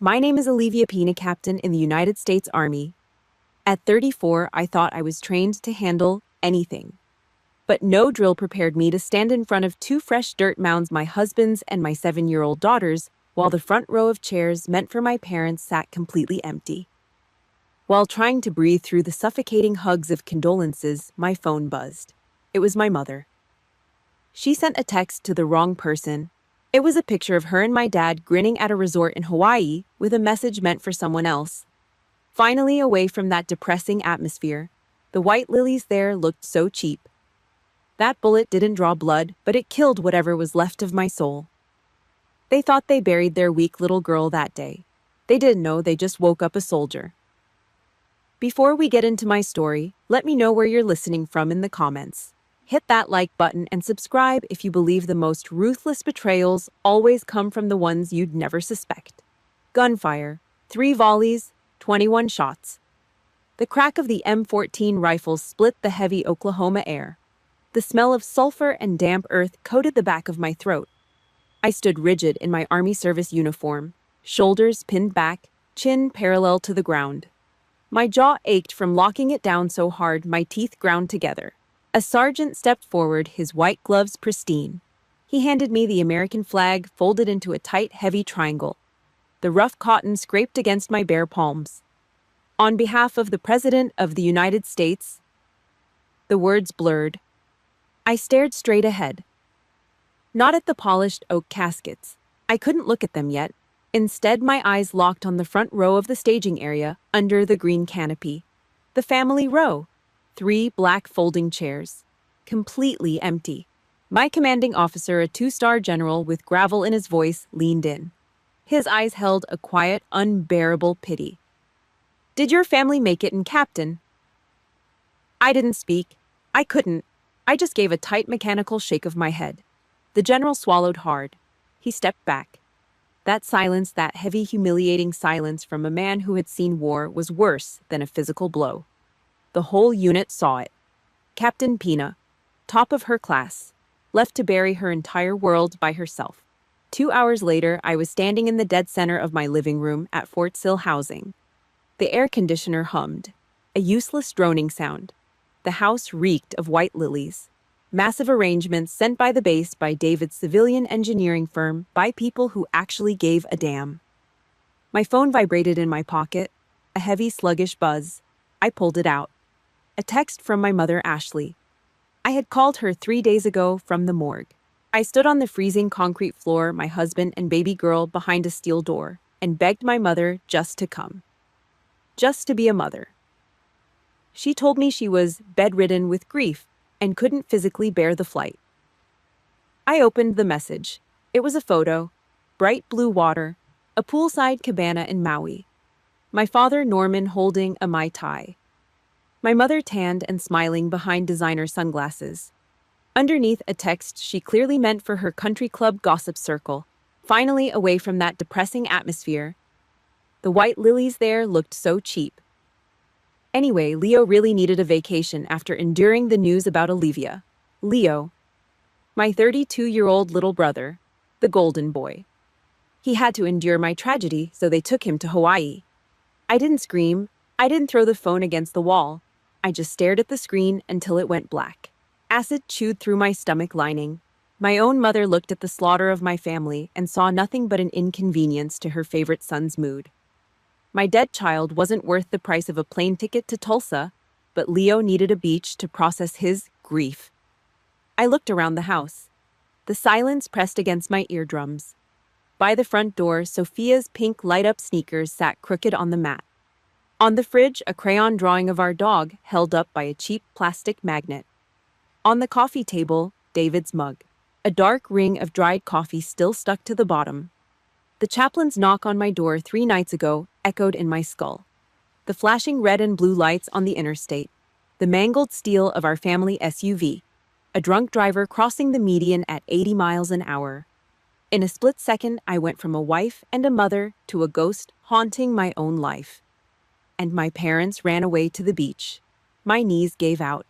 My name is Olivia Pina, captain in the United States Army. At 34, I thought I was trained to handle anything. But no drill prepared me to stand in front of two fresh dirt mounds, my husband's and my 7-year-old daughter's, while the front row of chairs meant for my parents sat completely empty. While trying to breathe through the suffocating hugs of condolences, my phone buzzed. It was my mother. She sent a text to the wrong person. It was a picture of her and my dad grinning at a resort in Hawaii with a message meant for someone else. Finally, away from that depressing atmosphere, the white lilies there looked so cheap. That bullet didn't draw blood, but it killed whatever was left of my soul. They thought they buried their weak little girl that day. They didn't know they just woke up a soldier. Before we get into my story, let me know where you're listening from in the comments. Hit that like button and subscribe if you believe the most ruthless betrayals always come from the ones you'd never suspect. Gunfire, 3 volleys, 21 shots. The crack of the M14 rifles split the heavy Oklahoma air. The smell of sulfur and damp earth coated the back of my throat. I stood rigid in my Army service uniform, shoulders pinned back, chin parallel to the ground. My jaw ached from locking it down so hard my teeth ground together. A sergeant stepped forward, his white gloves pristine. He handed me the American flag folded into a tight, heavy triangle. The rough cotton scraped against my bare palms. On behalf of the President of the United States, the words blurred. I stared straight ahead. Not at the polished oak caskets. I couldn't look at them yet. Instead, my eyes locked on the front row of the staging area under the green canopy. The family row. 3 black folding chairs. Completely empty. My commanding officer, a 2-star general with gravel in his voice, leaned in. His eyes held a quiet, unbearable pity. Did your family make it in, Captain? I didn't speak. I couldn't. I just gave a tight mechanical shake of my head. The general swallowed hard. He stepped back. That silence, that heavy, humiliating silence from a man who had seen war, was worse than a physical blow. The whole unit saw it. Captain Pina, top of her class, left to bury her entire world by herself. 2 hours later, I was standing in the dead center of my living room at Fort Sill Housing. The air conditioner hummed, a useless droning sound. The house reeked of white lilies. Massive arrangements sent by the base by David's civilian engineering firm by people who actually gave a damn. My phone vibrated in my pocket, a heavy, sluggish buzz. I pulled it out. A text from my mother, Ashley. I had called her 3 days ago from the morgue. I stood on the freezing concrete floor, my husband and baby girl behind a steel door, and begged my mother just to come. Just to be a mother. She told me she was bedridden with grief and couldn't physically bear the flight. I opened the message. It was a photo, bright blue water, a poolside cabana in Maui. My father, Norman, holding a Mai Tai. My mother, tanned and smiling behind designer sunglasses. Underneath, a text she clearly meant for her country club gossip circle. Finally, away from that depressing atmosphere. The white lilies there looked so cheap. Anyway, Leo really needed a vacation after enduring the news about Olivia. Leo, my 32-year-old little brother, the golden boy. He had to endure my tragedy, so they took him to Hawaii. I didn't scream. I didn't throw the phone against the wall. I just stared at the screen until it went black. Acid chewed through my stomach lining. My own mother looked at the slaughter of my family and saw nothing but an inconvenience to her favorite son's mood. My dead child wasn't worth the price of a plane ticket to Tulsa, but Leo needed a beach to process his grief. I looked around the house. The silence pressed against my eardrums. By the front door, Sophia's pink light-up sneakers sat crooked on the mat. On the fridge, a crayon drawing of our dog held up by a cheap plastic magnet. On the coffee table, David's mug. A dark ring of dried coffee still stuck to the bottom. The chaplain's knock on my door 3 nights ago echoed in my skull. The flashing red and blue lights on the interstate. The mangled steel of our family SUV. A drunk driver crossing the median at 80 miles an hour. In a split second, I went from a wife and a mother to a ghost haunting my own life. And my parents ran away to the beach. My knees gave out.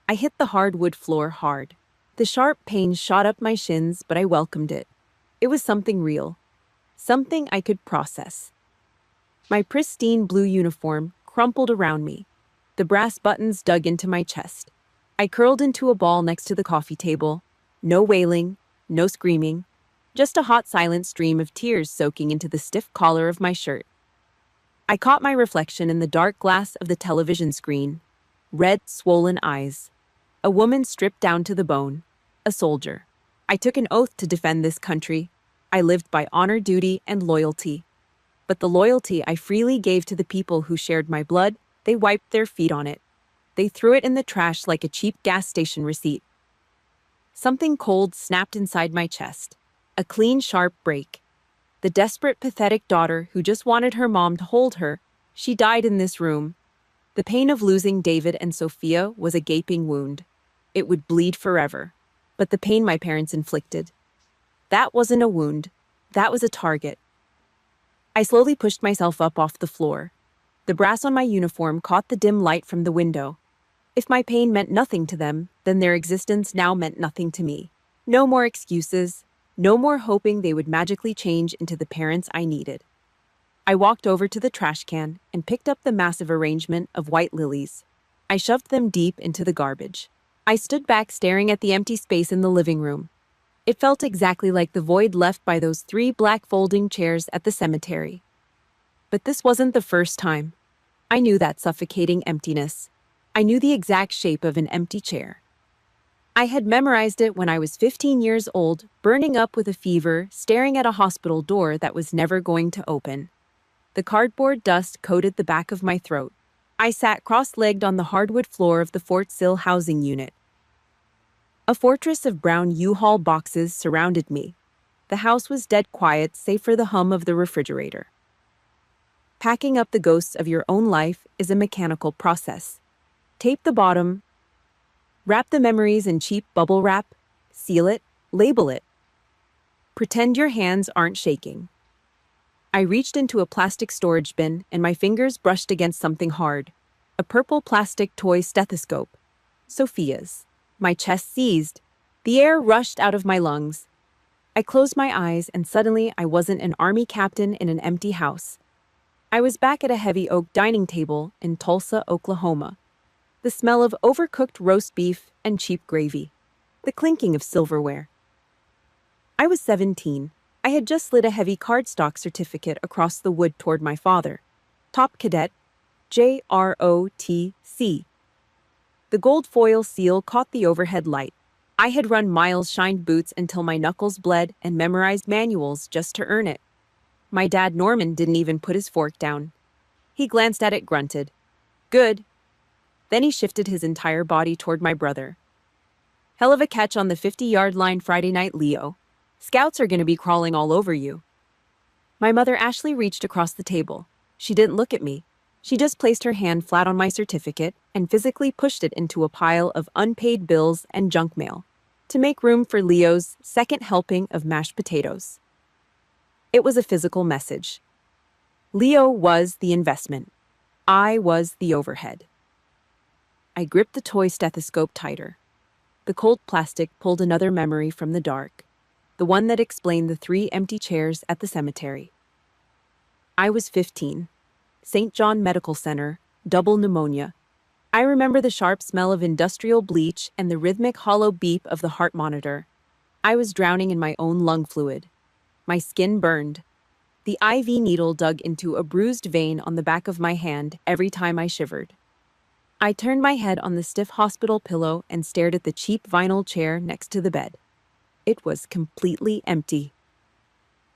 I hit the hardwood floor hard. The sharp pain shot up my shins, but I welcomed it. It was something real. Something I could process. My pristine blue uniform crumpled around me. The brass buttons dug into my chest. I curled into a ball next to the coffee table. No wailing, no screaming, just a hot silent stream of tears soaking into the stiff collar of my shirt. I caught my reflection in the dark glass of the television screen. Red, swollen eyes. A woman stripped down to the bone. A soldier. I took an oath to defend this country. I lived by honor, duty, and loyalty. But the loyalty I freely gave to the people who shared my blood, they wiped their feet on it. They threw it in the trash like a cheap gas station receipt. Something cold snapped inside my chest. A clean, sharp break. The desperate, pathetic daughter who just wanted her mom to hold her, she died in this room. The pain of losing David and Sophia was a gaping wound. It would bleed forever. But the pain my parents inflicted, that wasn't a wound. That was a target. I slowly pushed myself up off the floor. The brass on my uniform caught the dim light from the window. If my pain meant nothing to them, then their existence now meant nothing to me. No more excuses. No more hoping they would magically change into the parents I needed. I walked over to the trash can and picked up the massive arrangement of white lilies. I shoved them deep into the garbage. I stood back staring at the empty space in the living room. It felt exactly like the void left by those 3 black folding chairs at the cemetery. But this wasn't the first time. I knew that suffocating emptiness. I knew the exact shape of an empty chair. I had memorized it when I was 15 years old, burning up with a fever, staring at a hospital door that was never going to open. The cardboard dust coated the back of my throat. I sat cross-legged on the hardwood floor of the Fort Sill housing unit. A fortress of brown U-Haul boxes surrounded me. The house was dead quiet, save for the hum of the refrigerator. Packing up the ghosts of your own life is a mechanical process. Tape the bottom, wrap the memories in cheap bubble wrap, seal it, label it. Pretend your hands aren't shaking. I reached into a plastic storage bin and my fingers brushed against something hard. A purple plastic toy stethoscope. Sophia's. My chest seized. The air rushed out of my lungs. I closed my eyes and suddenly I wasn't an army captain in an empty house. I was back at a heavy oak dining table in Tulsa, Oklahoma. The smell of overcooked roast beef and cheap gravy. The clinking of silverware. I was 17. I had just slid a heavy cardstock certificate across the wood toward my father. Top Cadet, JROTC. The gold foil seal caught the overhead light. I had run miles-shined boots until my knuckles bled and memorized manuals just to earn it. My dad Norman didn't even put his fork down. He glanced at it, grunted. Good. Then he shifted his entire body toward my brother. Hell of a catch on the 50-yard line Friday night, Leo. Scouts are going to be crawling all over you. My mother Ashley reached across the table. She didn't look at me. She just placed her hand flat on my certificate and physically pushed it into a pile of unpaid bills and junk mail to make room for Leo's second helping of mashed potatoes. It was a physical message. Leo was the investment. I was the overhead. I gripped the toy stethoscope tighter. The cold plastic pulled another memory from the dark, the one that explained the 3 empty chairs at the cemetery. I was 15. St. John Medical Center, double pneumonia. I remember the sharp smell of industrial bleach and the rhythmic hollow beep of the heart monitor. I was drowning in my own lung fluid. My skin burned. The IV needle dug into a bruised vein on the back of my hand every time I shivered. I turned my head on the stiff hospital pillow and stared at the cheap vinyl chair next to the bed. It was completely empty.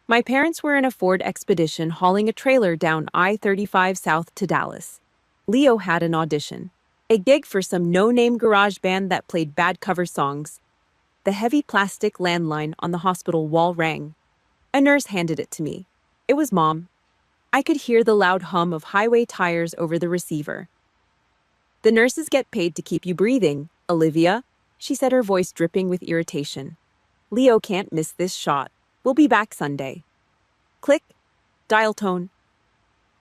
My parents were in a Ford Expedition hauling a trailer down I-35 south to Dallas. Leo had an audition, a gig for some no-name garage band that played bad cover songs. The heavy plastic landline on the hospital wall rang. A nurse handed it to me. It was Mom. I could hear the loud hum of highway tires over the receiver. The nurses get paid to keep you breathing, Olivia, she said, her voice dripping with irritation. Leo can't miss this shot. We'll be back Sunday. Click. Dial tone.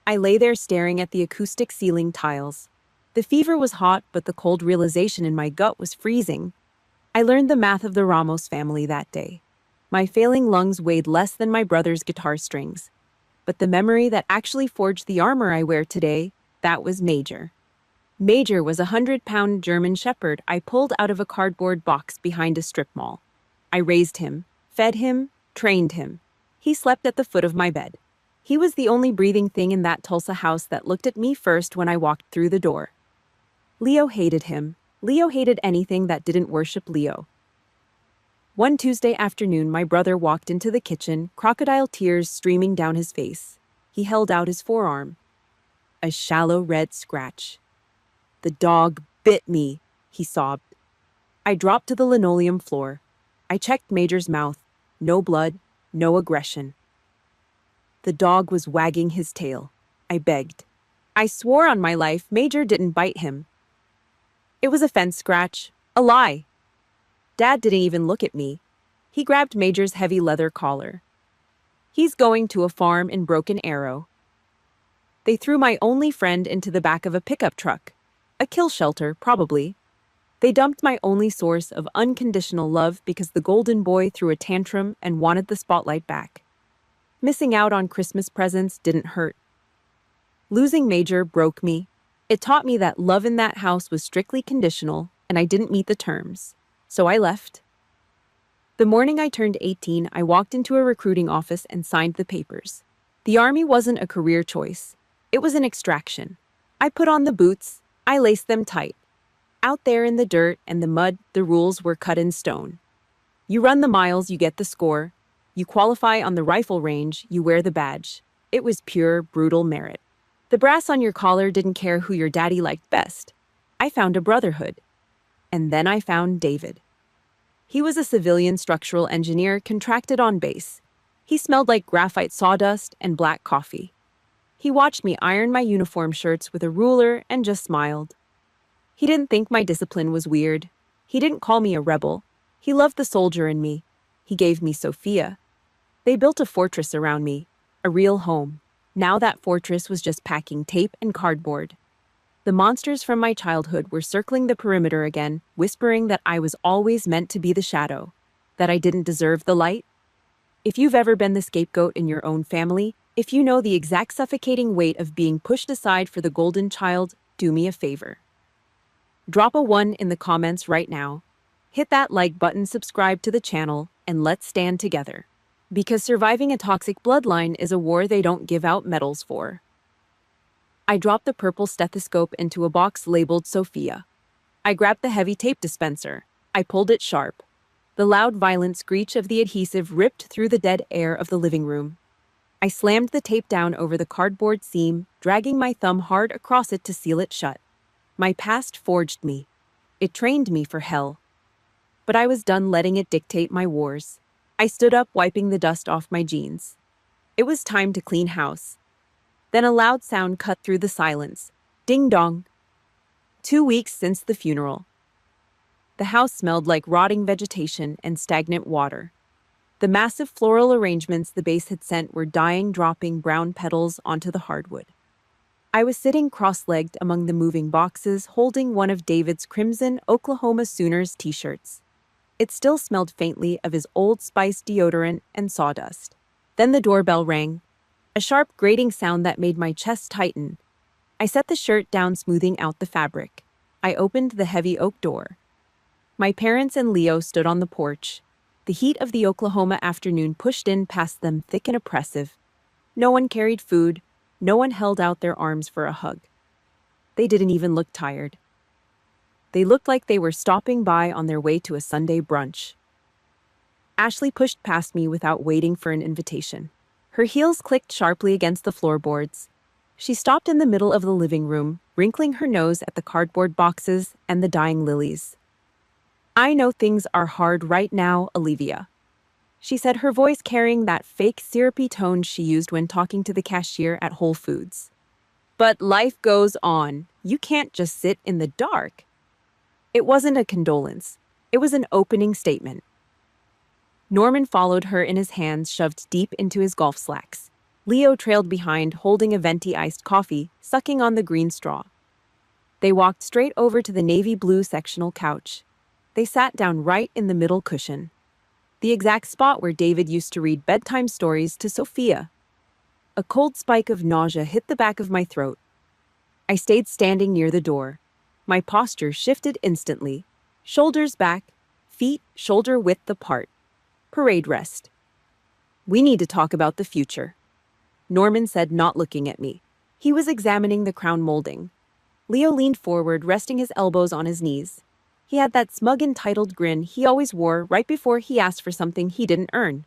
I lay there staring at the acoustic ceiling tiles. The fever was hot, but the cold realization in my gut was freezing. I learned the math of the Ramos family that day. My failing lungs weighed less than my brother's guitar strings. But the memory that actually forged the armor I wear today, that was Major. Major was a 100-pound German shepherd I pulled out of a cardboard box behind a strip mall. I raised him, fed him, trained him. He slept at the foot of my bed. He was the only breathing thing in that Tulsa house that looked at me first when I walked through the door. Leo hated him. Leo hated anything that didn't worship Leo. One Tuesday afternoon, my brother walked into the kitchen, crocodile tears streaming down his face. He held out his forearm. A shallow red scratch. "The dog bit me," he sobbed. I dropped to the linoleum floor. I checked Major's mouth. No blood, no aggression. The dog was wagging his tail. I begged. I swore on my life Major didn't bite him. It was a fence scratch. A lie. Dad didn't even look at me. He grabbed Major's heavy leather collar. "He's going to a farm in Broken Arrow." They threw my only friend into the back of a pickup truck. A kill shelter, probably. They dumped my only source of unconditional love because the golden boy threw a tantrum and wanted the spotlight back. Missing out on Christmas presents didn't hurt. Losing Major broke me. It taught me that love in that house was strictly conditional, and I didn't meet the terms. So I left. The morning I turned 18, I walked into a recruiting office and signed the papers. The Army wasn't a career choice. It was an extraction. I put on the boots. I laced them tight. Out there in the dirt and the mud, the rules were cut in stone. You run the miles, you get the score. You qualify on the rifle range, you wear the badge. It was pure, brutal merit. The brass on your collar didn't care who your daddy liked best. I found a brotherhood. And then I found David. He was a civilian structural engineer contracted on base. He smelled like graphite sawdust and black coffee. He watched me iron my uniform shirts with a ruler and just smiled. He didn't think my discipline was weird. He didn't call me a rebel. He loved the soldier in me. He gave me Sophia. They built a fortress around me, a real home. Now that fortress was just packing tape and cardboard. The monsters from my childhood were circling the perimeter again, whispering that I was always meant to be the shadow, that I didn't deserve the light. If you've ever been the scapegoat in your own family, if you know the exact suffocating weight of being pushed aside for the golden child, do me a favor. Drop a 1 in the comments right now. Hit that like button, subscribe to the channel, and let's stand together. Because surviving a toxic bloodline is a war they don't give out medals for. I dropped the purple stethoscope into a box labeled Sophia. I grabbed the heavy tape dispenser. I pulled it sharp. The loud, violent screech of the adhesive ripped through the dead air of the living room. I slammed the tape down over the cardboard seam, dragging my thumb hard across it to seal it shut. My past forged me. It trained me for hell. But I was done letting it dictate my wars. I stood up, wiping the dust off my jeans. It was time to clean house. Then a loud sound cut through the silence. Ding dong. 2 weeks since the funeral. The house smelled like rotting vegetation and stagnant water. The massive floral arrangements the base had sent were dying, dropping brown petals onto the hardwood. I was sitting cross-legged among the moving boxes, holding one of David's crimson Oklahoma Sooners t-shirts. It still smelled faintly of his Old Spice deodorant and sawdust. Then the doorbell rang, a sharp grating sound that made my chest tighten. I set the shirt down, smoothing out the fabric. I opened the heavy oak door. My parents and Leo stood on the porch. The heat of the Oklahoma afternoon pushed in past them, thick and oppressive. No one carried food. No one held out their arms for a hug. They didn't even look tired. They looked like they were stopping by on their way to a Sunday brunch. Ashley pushed past me without waiting for an invitation. Her heels clicked sharply against the floorboards. She stopped in the middle of the living room, wrinkling her nose at the cardboard boxes and the dying lilies. "I know things are hard right now, Olivia," she said, her voice carrying that fake syrupy tone she used when talking to the cashier at Whole Foods. "But life goes on. You can't just sit in the dark." It wasn't a condolence. It was an opening statement. Norman followed her in his hands shoved deep into his golf slacks. Leo trailed behind, holding a venti iced coffee, sucking on the green straw. They walked straight over to the navy blue sectional couch. They sat down right in the middle cushion, the exact spot where David used to read bedtime stories to Sophia. A cold spike of nausea hit the back of my throat. I stayed standing near the door. My posture shifted instantly. Shoulders back, feet shoulder width apart. Parade rest. We need to talk about the future, Norman said, not looking at me. He was examining the crown molding. Leo leaned forward, resting his elbows on his knees. He had that smug, entitled grin he always wore right before he asked for something he didn't earn.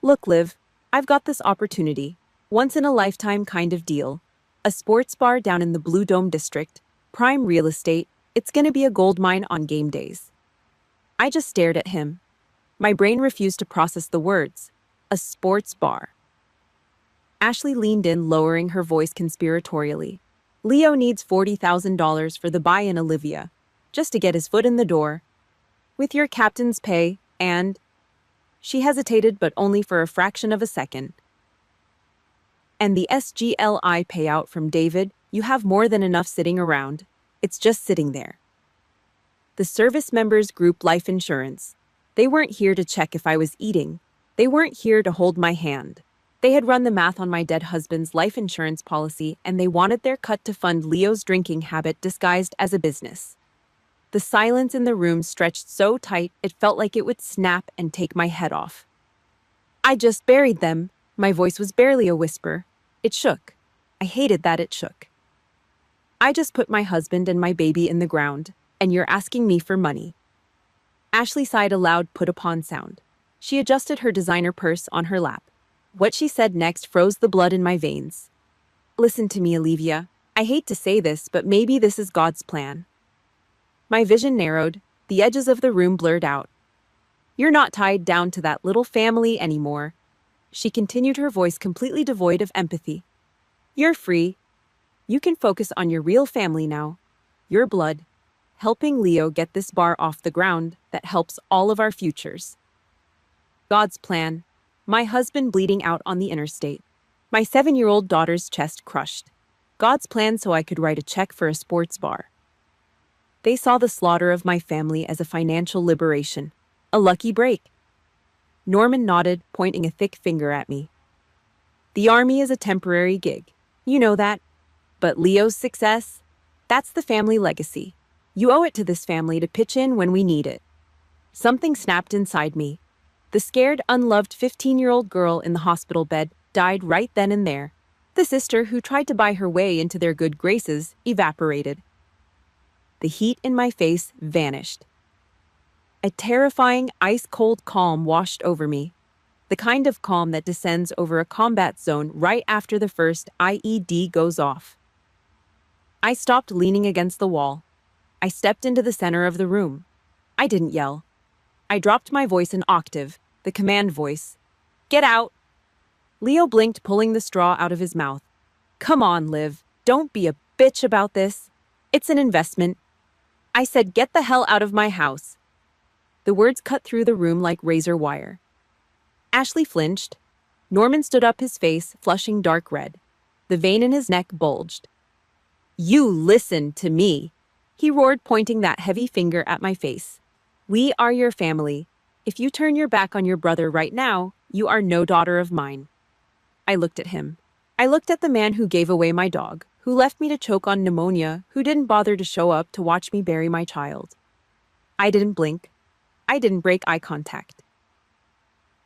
Look, Liv, I've got this opportunity. Once-in-a-lifetime kind of deal. A sports bar down in the Blue Dome district. Prime real estate. It's gonna be a gold mine on game days. I just stared at him. My brain refused to process the words. A sports bar. Ashley leaned in, lowering her voice conspiratorially. Leo needs $40,000 for the buy-in, Olivia, just to get his foot in the door. With your captain's pay, and... She hesitated, but only for a fraction of a second. And the SGLI payout from David, you have more than enough sitting around. It's just sitting there. The service members' group life insurance. They weren't here to check if I was eating. They weren't here to hold my hand. They had run the math on my dead husband's life insurance policy, and they wanted their cut to fund Leo's drinking habit disguised as a business. The silence in the room stretched so tight it felt like it would snap and take my head off. I just buried them. My voice was barely a whisper. It shook. I hated that it shook. I just put my husband and my baby in the ground, and you're asking me for money. Ashley sighed a loud put-upon sound. She adjusted her designer purse on her lap. What she said next froze the blood in my veins. Listen to me, Olivia. I hate to say this, but maybe this is God's plan. My vision narrowed. The edges of the room blurred out. You're not tied down to that little family anymore. She continued, her voice completely devoid of empathy. You're free. You can focus on your real family now. Your blood. Helping Leo get this bar off the ground that helps all of our futures. God's plan. My husband bleeding out on the interstate. My 7-year-old daughter's chest crushed. God's plan so I could write a check for a sports bar. They saw the slaughter of my family as a financial liberation. A lucky break. Norman nodded, pointing a thick finger at me. The army is a temporary gig. You know that. But Leo's success? That's the family legacy. You owe it to this family to pitch in when we need it. Something snapped inside me. The scared, unloved 15-year-old girl in the hospital bed died right then and there. The sister who tried to buy her way into their good graces evaporated. The heat in my face vanished. A terrifying, ice-cold calm washed over me. The kind of calm that descends over a combat zone right after the first IED goes off. I stopped leaning against the wall. I stepped into the center of the room. I didn't yell. I dropped my voice an octave, the command voice. Get out! Leo blinked, pulling the straw out of his mouth. Come on, Liv. Don't be a bitch about this. It's an investment. I said, get the hell out of my house. The words cut through the room like razor wire. Ashley flinched. Norman stood up, his face flushing dark red. The vein in his neck bulged. You listen to me, he roared, pointing that heavy finger at my face. We are your family. If you turn your back on your brother right now, you are no daughter of mine. I looked at him. I looked at the man who gave away my dog, who left me to choke on pneumonia, who didn't bother to show up to watch me bury my child. I didn't blink. I didn't break eye contact.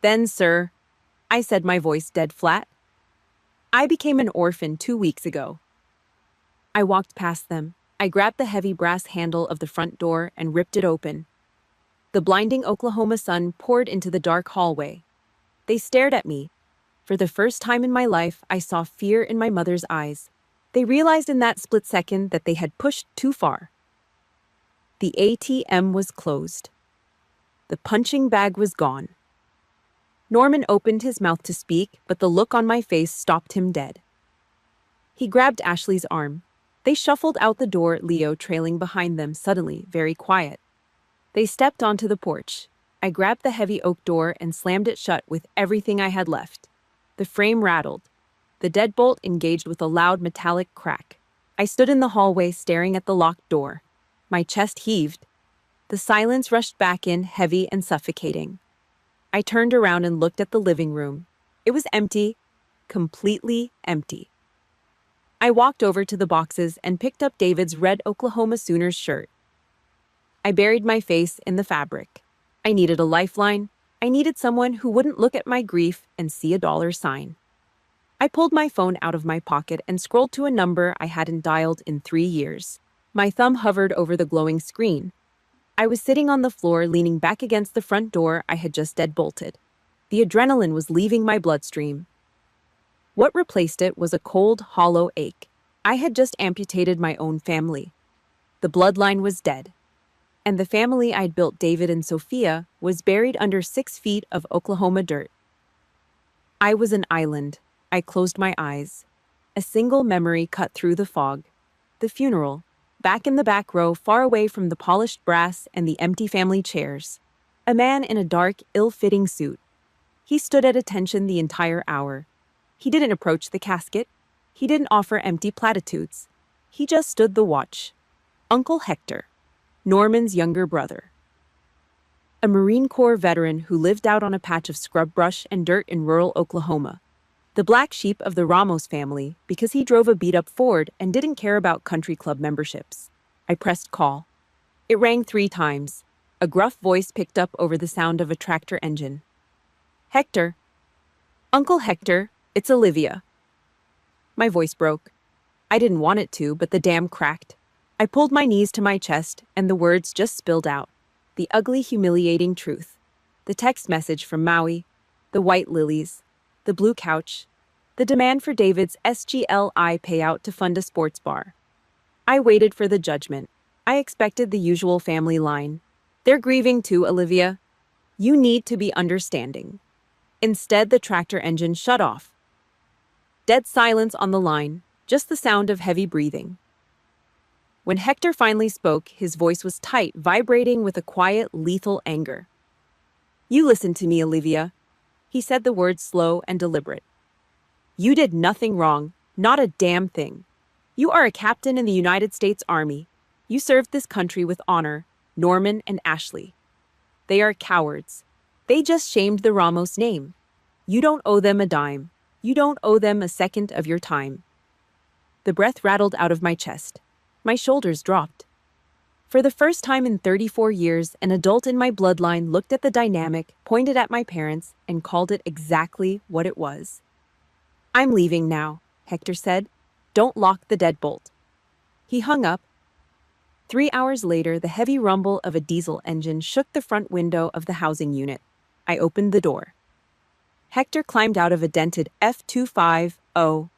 Then, sir, I said, my voice dead flat, I became an orphan 2 weeks ago. I walked past them. I grabbed the heavy brass handle of the front door and ripped it open. The blinding Oklahoma sun poured into the dark hallway. They stared at me. For the first time in my life, I saw fear in my mother's eyes. They realized in that split second that they had pushed too far. The ATM was closed. The punching bag was gone. Norman opened his mouth to speak, but the look on my face stopped him dead. He grabbed Ashley's arm. They shuffled out the door, Leo trailing behind them, suddenly very quiet. They stepped onto the porch. I grabbed the heavy oak door and slammed it shut with everything I had left. The frame rattled. The deadbolt engaged with a loud metallic crack. I stood in the hallway staring at the locked door. My chest heaved. The silence rushed back in, heavy and suffocating. I turned around and looked at the living room. It was empty. completely empty. I walked over to the boxes and picked up David's red Oklahoma Sooners shirt. I buried my face in the fabric. I needed a lifeline. I needed someone who wouldn't look at my grief and see a dollar sign. I pulled my phone out of my pocket and scrolled to a number I hadn't dialed in 3 years. My thumb hovered over the glowing screen. I was sitting on the floor, leaning back against the front door I had just deadbolted. The adrenaline was leaving my bloodstream. What replaced it was a cold, hollow ache. I had just amputated my own family. The bloodline was dead. And the family I'd built, David and Sophia, was buried under 6 feet of Oklahoma dirt. I was an island. I closed my eyes. A single memory cut through the fog. The funeral, back in the back row, far away from the polished brass and the empty family chairs. A man in a dark, ill-fitting suit. He stood at attention the entire hour. He didn't approach the casket. He didn't offer empty platitudes. He just stood the watch. Uncle Hector, Norman's younger brother. A Marine Corps veteran who lived out on a patch of scrub brush and dirt in rural Oklahoma. The black sheep of the Ramos family because he drove a beat-up Ford and didn't care about country club memberships. I pressed call. It rang 3 times. A gruff voice picked up over the sound of a tractor engine. Hector. Uncle Hector, it's Olivia. My voice broke. I didn't want it to, but the dam cracked. I pulled my knees to my chest, and the words just spilled out. The ugly, humiliating truth. The text message from Maui. The white lilies. The blue couch. The demand for David's SGLI payout to fund a sports bar. I waited for the judgment. I expected the usual family line. They're grieving too, Olivia. You need to be understanding. Instead, the tractor engine shut off. Dead silence on the line, just the sound of heavy breathing. When Hector finally spoke, his voice was tight, vibrating with a quiet, lethal anger. You listen to me, Olivia. He said the words slow and deliberate. You did nothing wrong, not a damn thing. You are a captain in the United States Army. You served this country with honor, Norman and Ashley. They are cowards. They just shamed the Ramos name. You don't owe them a dime. You don't owe them a second of your time. The breath rattled out of my chest. My shoulders dropped. For the first time in 34 years, an adult in my bloodline looked at the dynamic, pointed at my parents, and called it exactly what it was. I'm leaving now, Hector said. Don't lock the deadbolt. He hung up. 3 hours later, the heavy rumble of a diesel engine shook the front window of the housing unit. I opened the door. Hector climbed out of a dented F250.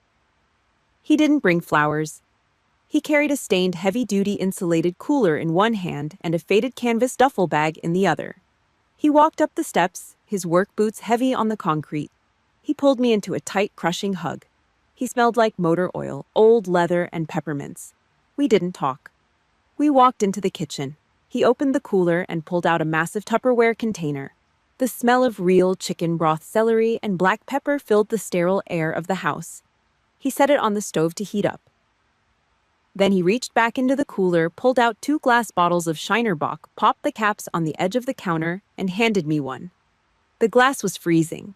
He didn't bring flowers. He carried a stained, heavy-duty insulated cooler in one hand and a faded canvas duffel bag in the other. He walked up the steps, his work boots heavy on the concrete. He pulled me into a tight, crushing hug. He smelled like motor oil, old leather, and peppermints. We didn't talk. We walked into the kitchen. He opened the cooler and pulled out a massive Tupperware container. The smell of real chicken broth, celery, and black pepper filled the sterile air of the house. He set it on the stove to heat up. Then he reached back into the cooler, pulled out 2 glass bottles of Shiner Bock, popped the caps on the edge of the counter, and handed me one. The glass was freezing.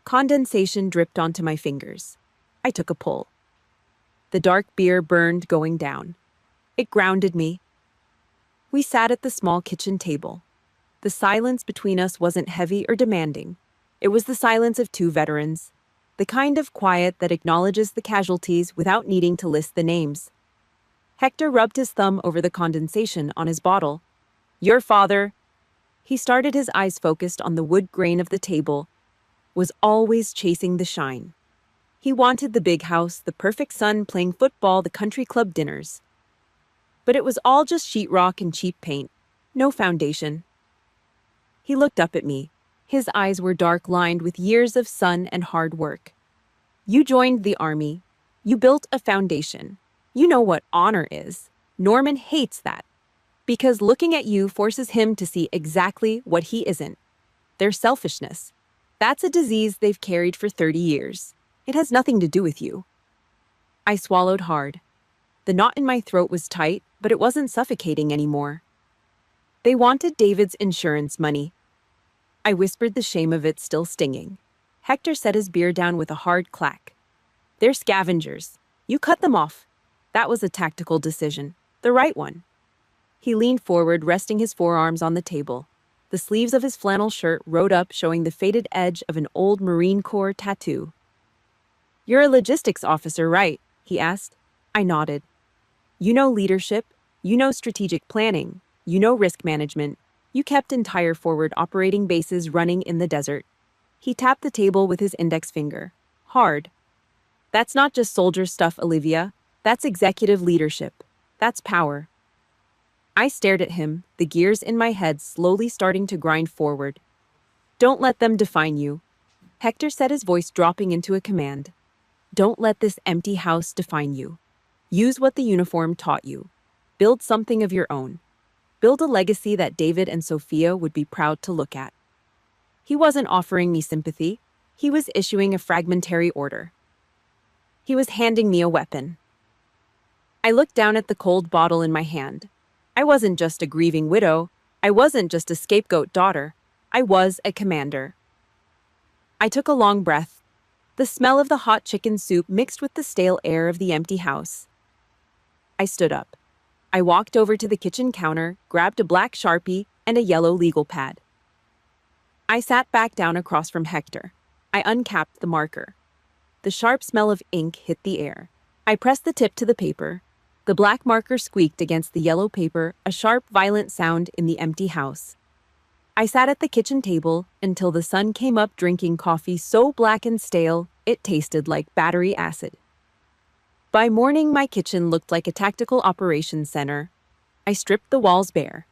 Condensation dripped onto my fingers. I took a pull. The dark beer burned going down. It grounded me. We sat at the small kitchen table. The silence between us wasn't heavy or demanding. It was the silence of 2 veterans, the kind of quiet that acknowledges the casualties without needing to list the names. Hector rubbed his thumb over the condensation on his bottle. Your father, he started, his eyes focused on the wood grain of the table, was always chasing the shine. He wanted the big house, the perfect son playing football, the country club dinners. But it was all just sheetrock and cheap paint, no foundation. He looked up at me. His eyes were dark, lined with years of sun and hard work. You joined the Army. You built a foundation. You know what honor is. Norman hates that. Because looking at you forces him to see exactly what he isn't. Their selfishness. That's a disease they've carried for 30 years. It has nothing to do with you. I swallowed hard. The knot in my throat was tight, but it wasn't suffocating anymore. They wanted David's insurance money. I whispered, the shame of it still stinging. Hector set his beer down with a hard clack. They're scavengers. You cut them off. That was a tactical decision. The right one. He leaned forward, resting his forearms on the table. The sleeves of his flannel shirt rode up, showing the faded edge of an old Marine Corps tattoo. "You're a logistics officer, right?" he asked. I nodded. "You know leadership. You know strategic planning. You know risk management. You kept entire forward operating bases running in the desert." He tapped the table with his index finger. Hard. "That's not just soldier stuff, Olivia. That's executive leadership. That's power." I stared at him, the gears in my head slowly starting to grind forward. "Don't let them define you." Hector said, his voice dropping into a command. "Don't let this empty house define you. Use what the uniform taught you. Build something of your own. Build a legacy that David and Sophia would be proud to look at." He wasn't offering me sympathy. He was issuing a fragmentary order. He was handing me a weapon. I looked down at the cold bottle in my hand. I wasn't just a grieving widow. I wasn't just a scapegoat daughter. I was a commander. I took a long breath. The smell of the hot chicken soup mixed with the stale air of the empty house. I stood up. I walked over to the kitchen counter, grabbed a black Sharpie and a yellow legal pad. I sat back down across from Hector. I uncapped the marker. The sharp smell of ink hit the air. I pressed the tip to the paper. The black marker squeaked against the yellow paper, a sharp, violent sound in the empty house. I sat at the kitchen table until the sun came up, drinking coffee so black and stale it tasted like battery acid. By morning, my kitchen looked like a tactical operations center. I stripped the walls bare.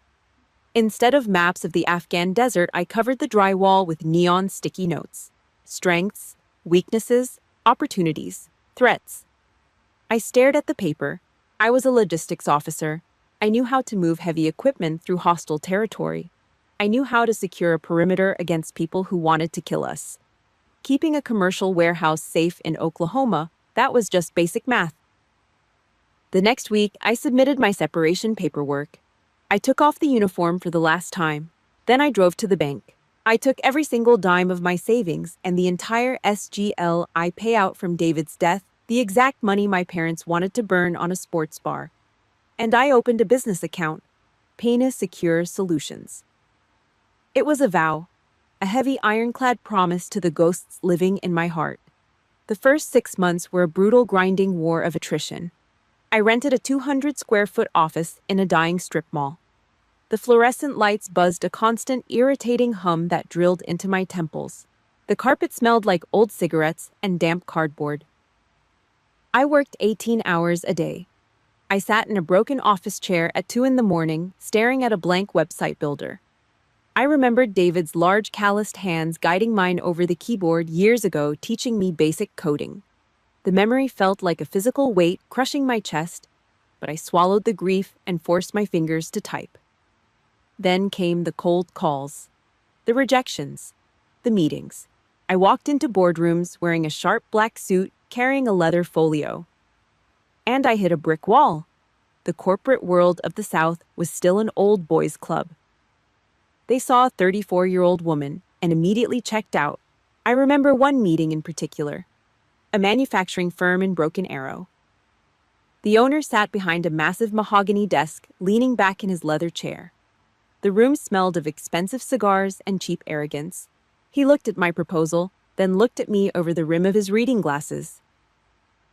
Instead of maps of the Afghan desert, I covered the drywall with neon sticky notes. Strengths, weaknesses, opportunities, threats. I stared at the paper. I was a logistics officer. I knew how to move heavy equipment through hostile territory. I knew how to secure a perimeter against people who wanted to kill us. Keeping a commercial warehouse safe in Oklahoma, that was just basic math. The next week, I submitted my separation paperwork. I took off the uniform for the last time. Then I drove to the bank. I took every single dime of my savings and the entire SGLI payout from David's death, the exact money my parents wanted to burn on a sports bar. And I opened a business account, Pana Secure Solutions. It was a vow, a heavy ironclad promise to the ghosts living in my heart. The first 6 months were a brutal, grinding war of attrition. I rented a 200-square-foot office in a dying strip mall. The fluorescent lights buzzed a constant, irritating hum that drilled into my temples. The carpet smelled like old cigarettes and damp cardboard. I worked 18 hours a day. I sat in a broken office chair at 2 a.m, staring at a blank website builder. I remembered David's large, calloused hands guiding mine over the keyboard years ago, teaching me basic coding. The memory felt like a physical weight crushing my chest, but I swallowed the grief and forced my fingers to type. Then came the cold calls, the rejections, the meetings. I walked into boardrooms wearing a sharp black suit, carrying a leather folio. And I hit a brick wall. The corporate world of the South was still an old boys' club. They saw a 34-year-old woman and immediately checked out. I remember one meeting in particular, a manufacturing firm in Broken Arrow. The owner sat behind a massive mahogany desk, leaning back in his leather chair. The room smelled of expensive cigars and cheap arrogance. He looked at my proposal, then looked at me over the rim of his reading glasses.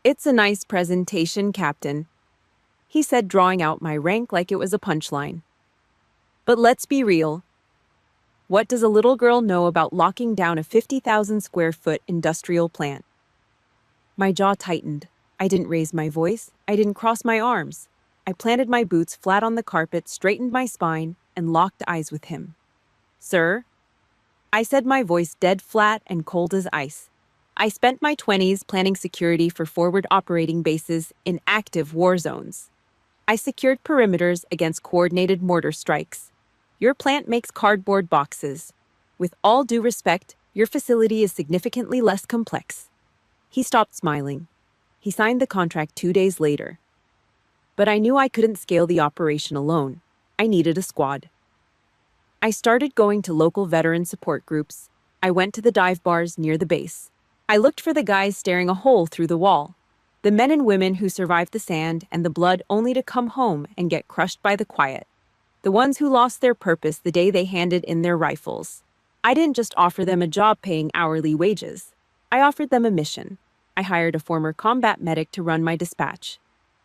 "It's a nice presentation, Captain," he said, drawing out my rank like it was a punchline. "But let's be real. What does a little girl know about locking down a 50,000-square-foot industrial plant?" My jaw tightened. I didn't raise my voice. I didn't cross my arms. I planted my boots flat on the carpet, straightened my spine, and locked eyes with him. "Sir?" I said, my voice dead flat and cold as ice. I spent my 20s planning security for forward operating bases in active war zones. I secured perimeters against coordinated mortar strikes. Your plant makes cardboard boxes. With all due respect, your facility is significantly less complex. He stopped smiling. He signed the contract 2 days later. But I knew I couldn't scale the operation alone. I needed a squad. I started going to local veteran support groups, I went to the dive bars near the base. I looked for the guys staring a hole through the wall. The men and women who survived the sand and the blood only to come home and get crushed by the quiet. The ones who lost their purpose the day they handed in their rifles. I didn't just offer them a job paying hourly wages. I offered them a mission. I hired a former combat medic to run my dispatch.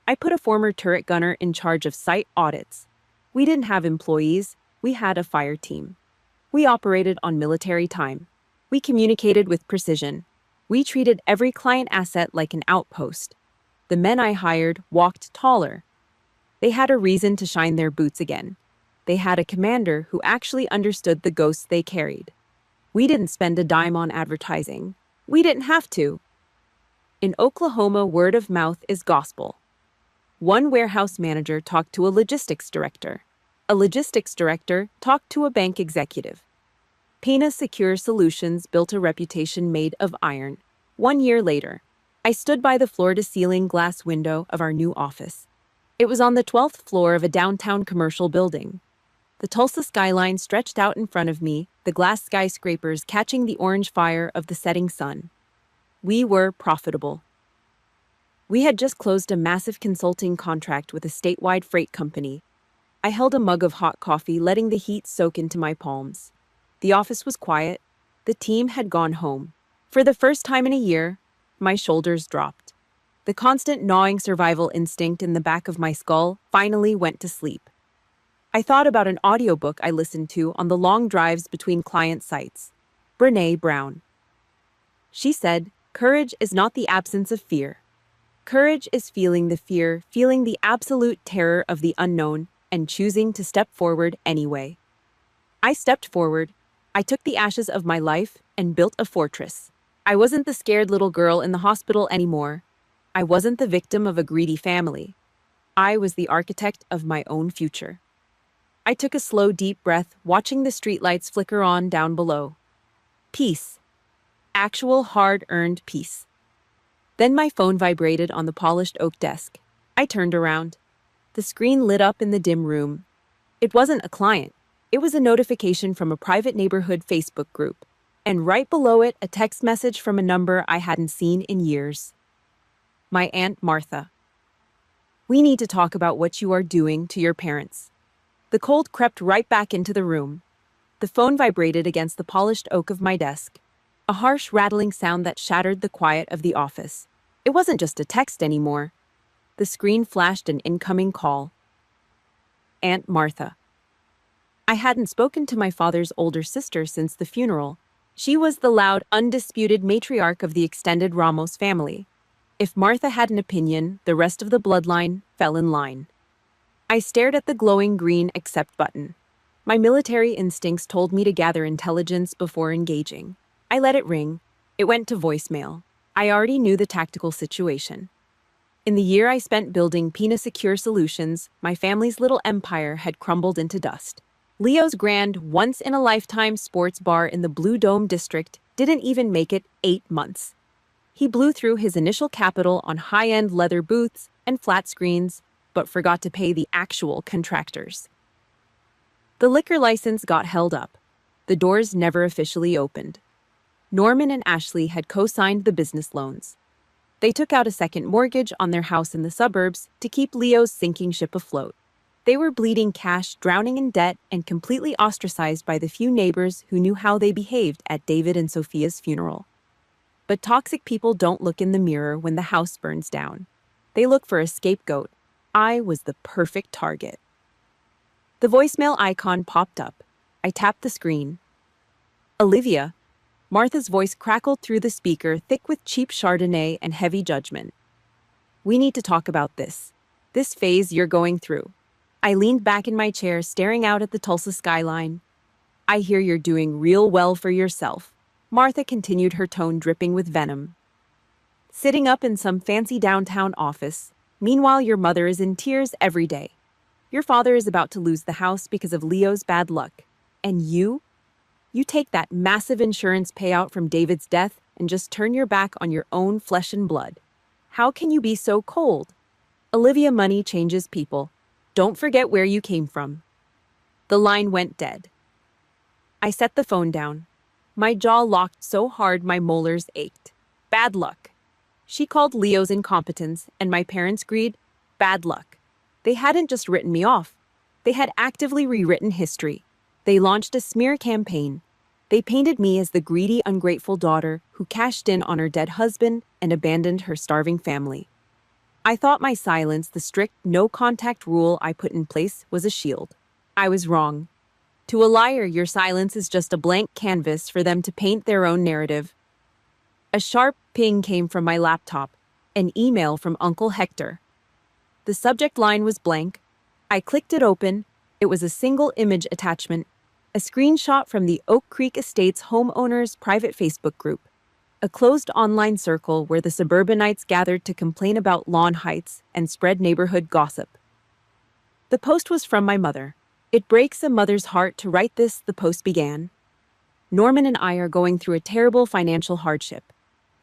I put a former turret gunner in charge of site audits. We didn't have employees, we had a fire team. We operated on military time. We communicated with precision. We treated every client asset like an outpost. The men I hired walked taller. They had a reason to shine their boots again. They had a commander who actually understood the ghosts they carried. We didn't spend a dime on advertising. We didn't have to. In Oklahoma, word of mouth is gospel. One warehouse manager talked to a logistics director. A logistics director talked to a bank executive. Pina Secure Solutions built a reputation made of iron. 1 year later, I stood by the floor-to-ceiling glass window of our new office. It was on the 12th floor of a downtown commercial building. The Tulsa skyline stretched out in front of me, the glass skyscrapers catching the orange fire of the setting sun. We were profitable. We had just closed a massive consulting contract with a statewide freight company. I held a mug of hot coffee, letting the heat soak into my palms. The office was quiet. The team had gone home. For the first time in a year, my shoulders dropped. The constant gnawing survival instinct in the back of my skull finally went to sleep. I thought about an audiobook I listened to on the long drives between client sites. Brené Brown. She said, "Courage is not the absence of fear. Courage is feeling the fear, feeling the absolute terror of the unknown, and choosing to step forward anyway." I stepped forward. I took the ashes of my life and built a fortress. I wasn't the scared little girl in the hospital anymore. I wasn't the victim of a greedy family. I was the architect of my own future. I took a slow, deep breath, watching the streetlights flicker on down below. Peace. Actual hard-earned peace. Then my phone vibrated on the polished oak desk. I turned around. The screen lit up in the dim room. It wasn't a client. It was a notification from a private neighborhood Facebook group. And right below it, a text message from a number I hadn't seen in years. My Aunt Martha. "We need to talk about what you are doing to your parents." The cold crept right back into the room. The phone vibrated against the polished oak of my desk. A harsh, rattling sound that shattered the quiet of the office. It wasn't just a text anymore. The screen flashed an incoming call. Aunt Martha. I hadn't spoken to my father's older sister since the funeral. She was the loud, undisputed matriarch of the extended Ramos family. If Martha had an opinion, the rest of the bloodline fell in line. I stared at the glowing green accept button. My military instincts told me to gather intelligence before engaging. I let it ring. It went to voicemail. I already knew the tactical situation. In the year I spent building Pina Secure Solutions, my family's little empire had crumbled into dust. Leo's grand, once-in-a-lifetime sports bar in the Blue Dome district didn't even make it 8 months. He blew through his initial capital on high-end leather booths and flat screens, but forgot to pay the actual contractors. The liquor license got held up. The doors never officially opened. Norman and Ashley had co-signed the business loans. They took out a second mortgage on their house in the suburbs to keep Leo's sinking ship afloat. They were bleeding cash, drowning in debt, and completely ostracized by the few neighbors who knew how they behaved at David and Sophia's funeral. But toxic people don't look in the mirror when the house burns down. They look for a scapegoat. I was the perfect target. The voicemail icon popped up. I tapped the screen. "Olivia." Martha's voice crackled through the speaker, thick with cheap Chardonnay and heavy judgment. "We need to talk about this. This phase you're going through." I leaned back in my chair, staring out at the Tulsa skyline. "I hear you're doing real well for yourself." Martha continued, her tone dripping with venom. "Sitting up in some fancy downtown office. Meanwhile, your mother is in tears every day. Your father is about to lose the house because of Leo's bad luck. And you? You take that massive insurance payout from David's death and just turn your back on your own flesh and blood. How can you be so cold? Olivia, money changes people. Don't forget where you came from." The line went dead. I set the phone down. My jaw locked so hard my molars ached. Bad luck. She called Leo's incompetence, and my parents' greed bad luck. They hadn't just written me off. They had actively rewritten history. They launched a smear campaign. They painted me as the greedy, ungrateful daughter who cashed in on her dead husband and abandoned her starving family. I thought my silence, the strict no-contact rule I put in place, was a shield. I was wrong. To a liar, your silence is just a blank canvas for them to paint their own narrative. A sharp ping came from my laptop, an email from Uncle Hector. The subject line was blank. I clicked it open. It was a single image attachment, a screenshot from the Oak Creek Estates homeowners' private Facebook group, a closed online circle where the suburbanites gathered to complain about lawn heights and spread neighborhood gossip. The post was from my mother. It breaks a mother's heart to write this, the post began. Norman and I are going through a terrible financial hardship.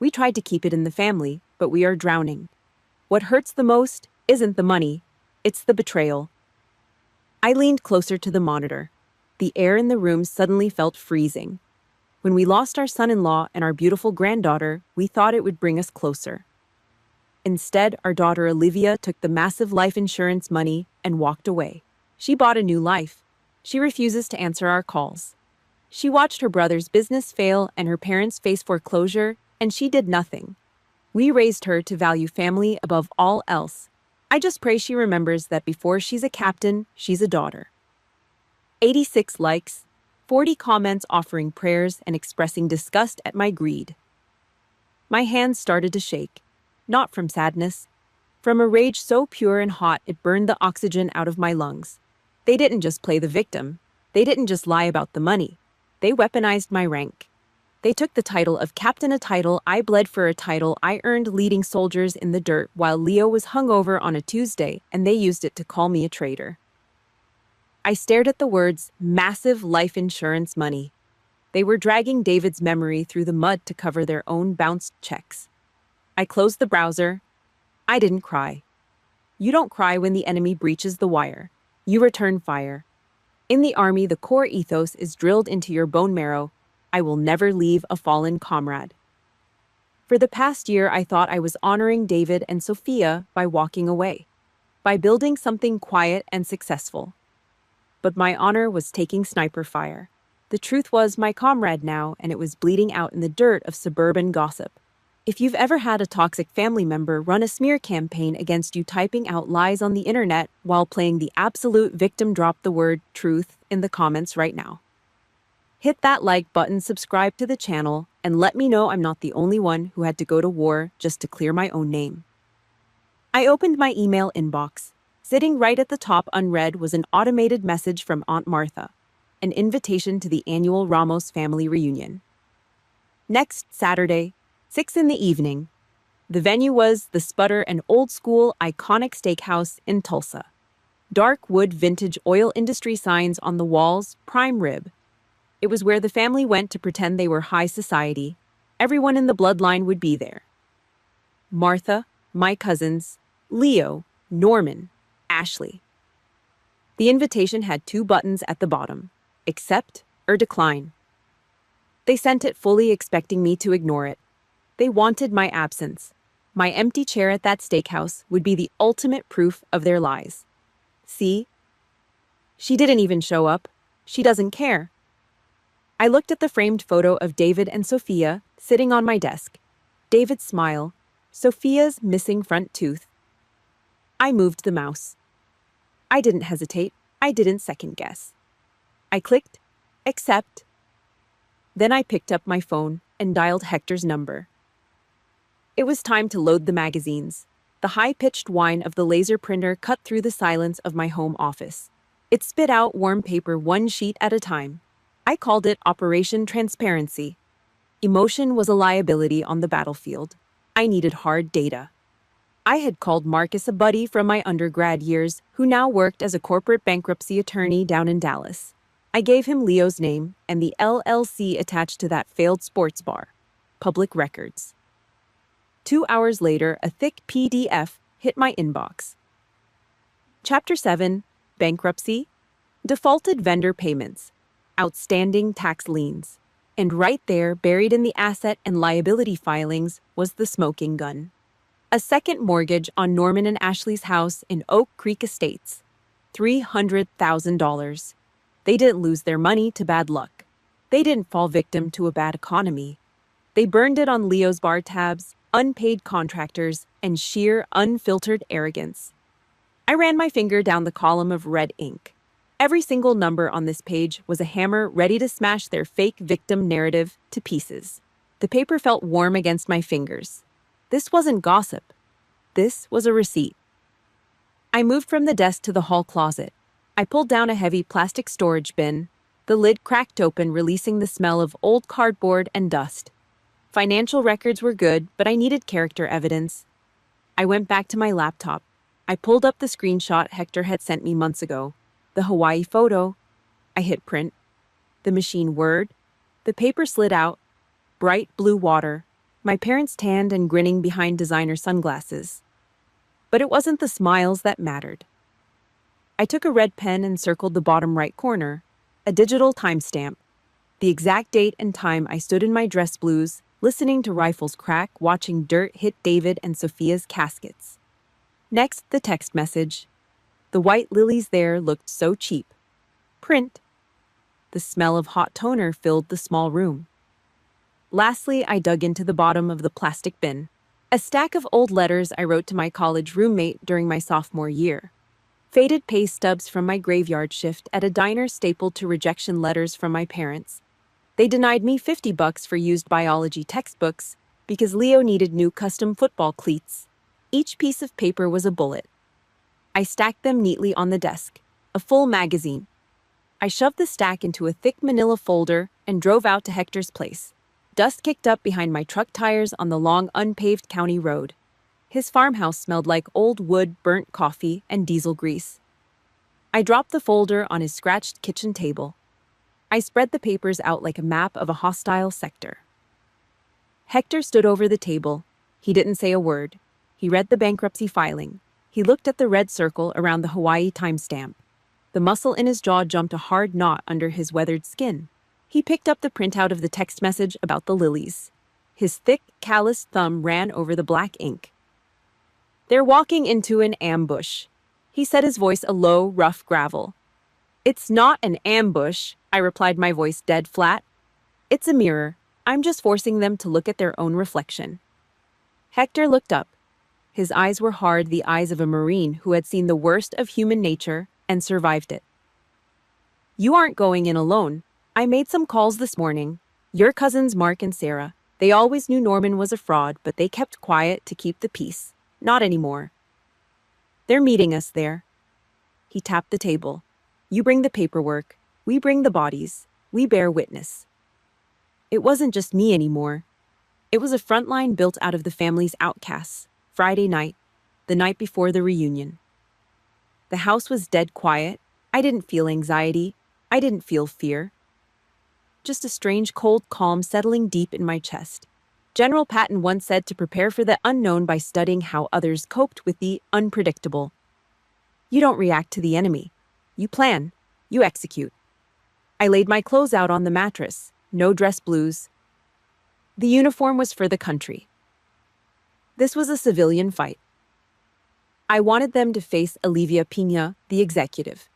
We tried to keep it in the family, but we are drowning. What hurts the most isn't the money, it's the betrayal. I leaned closer to the monitor. The air in the room suddenly felt freezing. When we lost our son-in-law and our beautiful granddaughter, we thought it would bring us closer. Instead, our daughter Olivia took the massive life insurance money and walked away. She bought a new life. She refuses to answer our calls. She watched her brother's business fail and her parents face foreclosure, and she did nothing. We raised her to value family above all else. I just pray she remembers that before she's a captain, she's a daughter. 86 likes, 40 comments offering prayers and expressing disgust at my greed. My hands started to shake, not from sadness, from a rage so pure and hot it burned the oxygen out of my lungs. They didn't just play the victim. They didn't just lie about the money. They weaponized my rank. They took the title of captain, a title I bled for, a title I earned leading soldiers in the dirt while Leo was hungover on a Tuesday, and they used it to call me a traitor. I stared at the words, massive life insurance money. They were dragging David's memory through the mud to cover their own bounced checks. I closed the browser. I didn't cry. You don't cry when the enemy breaches the wire. You return fire. In the army, the core ethos is drilled into your bone marrow. I will never leave a fallen comrade. For the past year, I thought I was honoring David and Sophia by walking away, by building something quiet and successful. But my honor was taking sniper fire. The truth was my comrade now, and it was bleeding out in the dirt of suburban gossip. If you've ever had a toxic family member run a smear campaign against you typing out lies on the internet while playing the absolute victim, drop the word truth in the comments right now. Hit that like button, subscribe to the channel, and let me know I'm not the only one who had to go to war just to clear my own name. I opened my email inbox. Sitting right at the top unread was an automated message from Aunt Martha, an invitation to the annual Ramos family reunion. Next Saturday, 6 p.m. The venue was the Sputter, an old-school, iconic steakhouse in Tulsa. Dark wood vintage oil industry signs on the walls, prime rib. It was where the family went to pretend they were high society. Everyone in the bloodline would be there. Martha, my cousins, Leo, Norman, Ashley. The invitation had 2 buttons at the bottom, accept or decline. They sent it fully expecting me to ignore it. They wanted my absence. My empty chair at that steakhouse would be the ultimate proof of their lies. See? She didn't even show up. She doesn't care. I looked at the framed photo of David and Sophia sitting on my desk. David's smile, Sophia's missing front tooth. I moved the mouse. I didn't hesitate. I didn't second guess. I clicked, accept. Then I picked up my phone and dialed Hector's number. It was time to load the magazines. The high-pitched whine of the laser printer cut through the silence of my home office. It spit out warm paper 1 sheet at a time. I called it Operation Transparency. Emotion was a liability on the battlefield. I needed hard data. I had called Marcus, a buddy from my undergrad years, who now worked as a corporate bankruptcy attorney down in Dallas. I gave him Leo's name and the LLC attached to that failed sports bar. Public records. 2 hours later, a thick PDF hit my inbox. Chapter 7, Bankruptcy, Defaulted Vendor Payments, Outstanding Tax Liens. And right there, buried in the asset and liability filings, was the smoking gun. A second mortgage on Norman and Ashley's house in Oak Creek Estates. $300,000. They didn't lose their money to bad luck. They didn't fall victim to a bad economy. They burned it on Leo's bar tabs, unpaid contractors, and sheer, unfiltered arrogance. I ran my finger down the column of red ink. Every single number on this page was a hammer ready to smash their fake victim narrative to pieces. The paper felt warm against my fingers. This wasn't gossip. This was a receipt. I moved from the desk to the hall closet. I pulled down a heavy plastic storage bin. The lid cracked open, releasing the smell of old cardboard and dust. Financial records were good, but I needed character evidence. I went back to my laptop. I pulled up the screenshot Hector had sent me months ago. The Hawaii photo. I hit print. The machine whirred. The paper slid out. Bright blue water. My parents tanned and grinning behind designer sunglasses. But it wasn't the smiles that mattered. I took a red pen and circled the bottom right corner. A digital timestamp. The exact date and time I stood in my dress blues, listening to rifles crack, watching dirt hit David and Sophia's caskets. Next, the text message. The white lilies there looked so cheap. Print. The smell of hot toner filled the small room. Lastly, I dug into the bottom of the plastic bin. A stack of old letters I wrote to my college roommate during my sophomore year. Faded pay stubs from my graveyard shift at a diner stapled to rejection letters from my parents. They denied me $50 for used biology textbooks because Leo needed new custom football cleats. Each piece of paper was a bullet. I stacked them neatly on the desk, a full magazine. I shoved the stack into a thick manila folder and drove out to Hector's place. Dust kicked up behind my truck tires on the long, unpaved county road. His farmhouse smelled like old wood, burnt coffee, and diesel grease. I dropped the folder on his scratched kitchen table. I spread the papers out like a map of a hostile sector. Hector stood over the table. He didn't say a word. He read the bankruptcy filing. He looked at the red circle around the Hawaii timestamp. The muscle in his jaw jumped a hard knot under his weathered skin. He picked up the printout of the text message about the lilies. His thick, calloused thumb ran over the black ink. "They're walking into an ambush," he said, his voice a low, rough gravel. "It's not an ambush," I replied, my voice dead flat. "It's a mirror. I'm just forcing them to look at their own reflection." Hector looked up. His eyes were hard, the eyes of a Marine who had seen the worst of human nature and survived it. "You aren't going in alone. I made some calls this morning. Your cousins Mark and Sarah. They always knew Norman was a fraud, but they kept quiet to keep the peace. Not anymore. They're meeting us there." He tapped the table. "You bring the paperwork. We bring the bodies. We bear witness." It wasn't just me anymore. It was a front line built out of the family's outcasts. Friday night, the night before the reunion. The house was dead quiet. I didn't feel anxiety. I didn't feel fear. Just a strange cold calm settling deep in my chest. General Patton once said to prepare for the unknown by studying how others coped with the unpredictable. You don't react to the enemy. You plan. You execute. I laid my clothes out on the mattress. No dress blues. The uniform was for the country. This was a civilian fight. I wanted them to face Olivia Pina, the executive.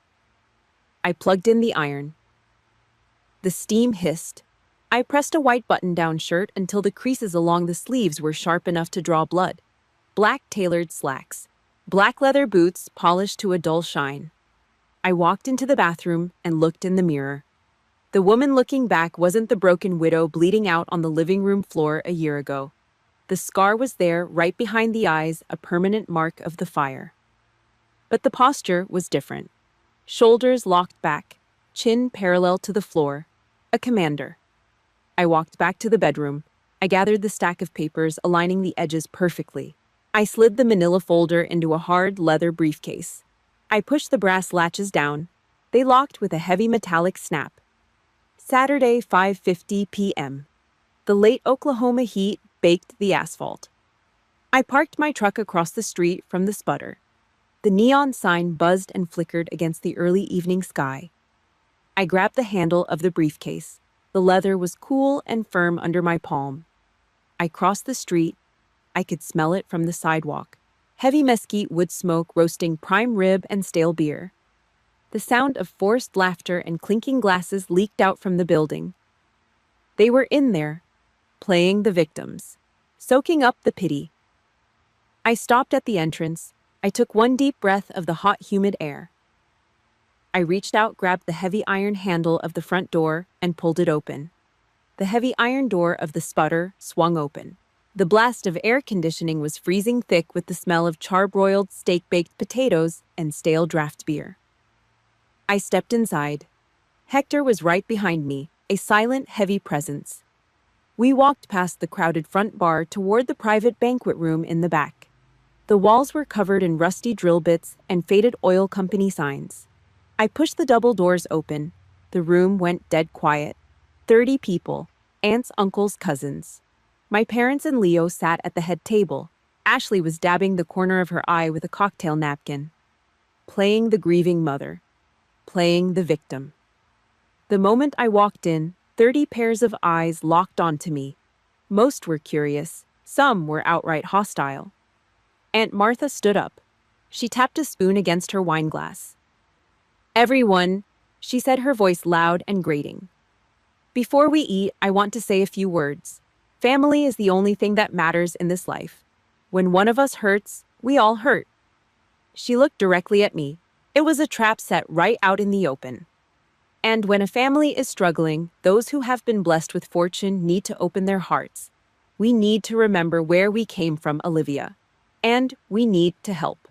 I plugged in the iron. The steam hissed. I pressed a white button-down shirt until the creases along the sleeves were sharp enough to draw blood. Black tailored slacks. Black leather boots polished to a dull shine. I walked into the bathroom and looked in the mirror. The woman looking back wasn't the broken widow bleeding out on the living room floor a year ago. The scar was there, right behind the eyes, a permanent mark of the fire. But the posture was different. Shoulders locked back, chin parallel to the floor. A commander. I walked back to the bedroom. I gathered the stack of papers, aligning the edges perfectly. I slid the manila folder into a hard leather briefcase. I pushed the brass latches down. They locked with a heavy metallic snap. Saturday, 5:50 p.m. The late Oklahoma heat baked the asphalt. I parked my truck across the street from the sputter. The neon sign buzzed and flickered against the early evening sky. I grabbed the handle of the briefcase. The leather was cool and firm under my palm. I crossed the street. I could smell it from the sidewalk. Heavy mesquite wood smoke roasting prime rib and stale beer. The sound of forced laughter and clinking glasses leaked out from the building. They were in there, playing the victims, soaking up the pity. I stopped at the entrance. I took one deep breath of the hot, humid air. I reached out, grabbed the heavy iron handle of the front door, and pulled it open. The heavy iron door of the sputter swung open. The blast of air conditioning was freezing thick with the smell of charbroiled steak-baked potatoes and stale draft beer. I stepped inside. Hector was right behind me, a silent, heavy presence. We walked past the crowded front bar toward the private banquet room in the back. The walls were covered in rusty drill bits and faded oil company signs. I pushed the double doors open. The room went dead quiet. 30 people, aunts, uncles, cousins. My parents and Leo sat at the head table. Ashley was dabbing the corner of her eye with a cocktail napkin. Playing the grieving mother. Playing the victim. The moment I walked in, 30 pairs of eyes locked onto me. Most were curious. Some were outright hostile. Aunt Martha stood up. She tapped a spoon against her wine glass. "Everyone," she said, her voice loud and grating. "Before we eat, I want to say a few words. Family is the only thing that matters in this life. When one of us hurts, we all hurt." She looked directly at me. It was a trap set right out in the open. And when a family is struggling, those who have been blessed with fortune need to open their hearts. We need to remember where we came from, Olivia. And we need to help.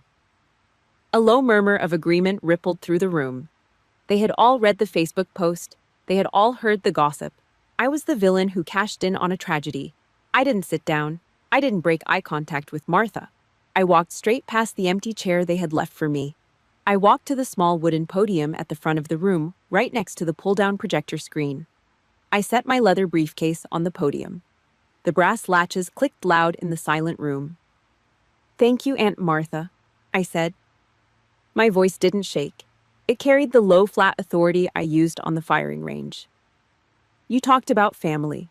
A low murmur of agreement rippled through the room. They had all read the Facebook post. They had all heard the gossip. I was the villain who cashed in on a tragedy. I didn't sit down. I didn't break eye contact with Martha. I walked straight past the empty chair they had left for me. I walked to the small wooden podium at the front of the room, right next to the pull-down projector screen. I set my leather briefcase on the podium. The brass latches clicked loud in the silent room. "Thank you, Aunt Martha," I said. My voice didn't shake. It carried the low, flat authority I used on the firing range. "You talked about family.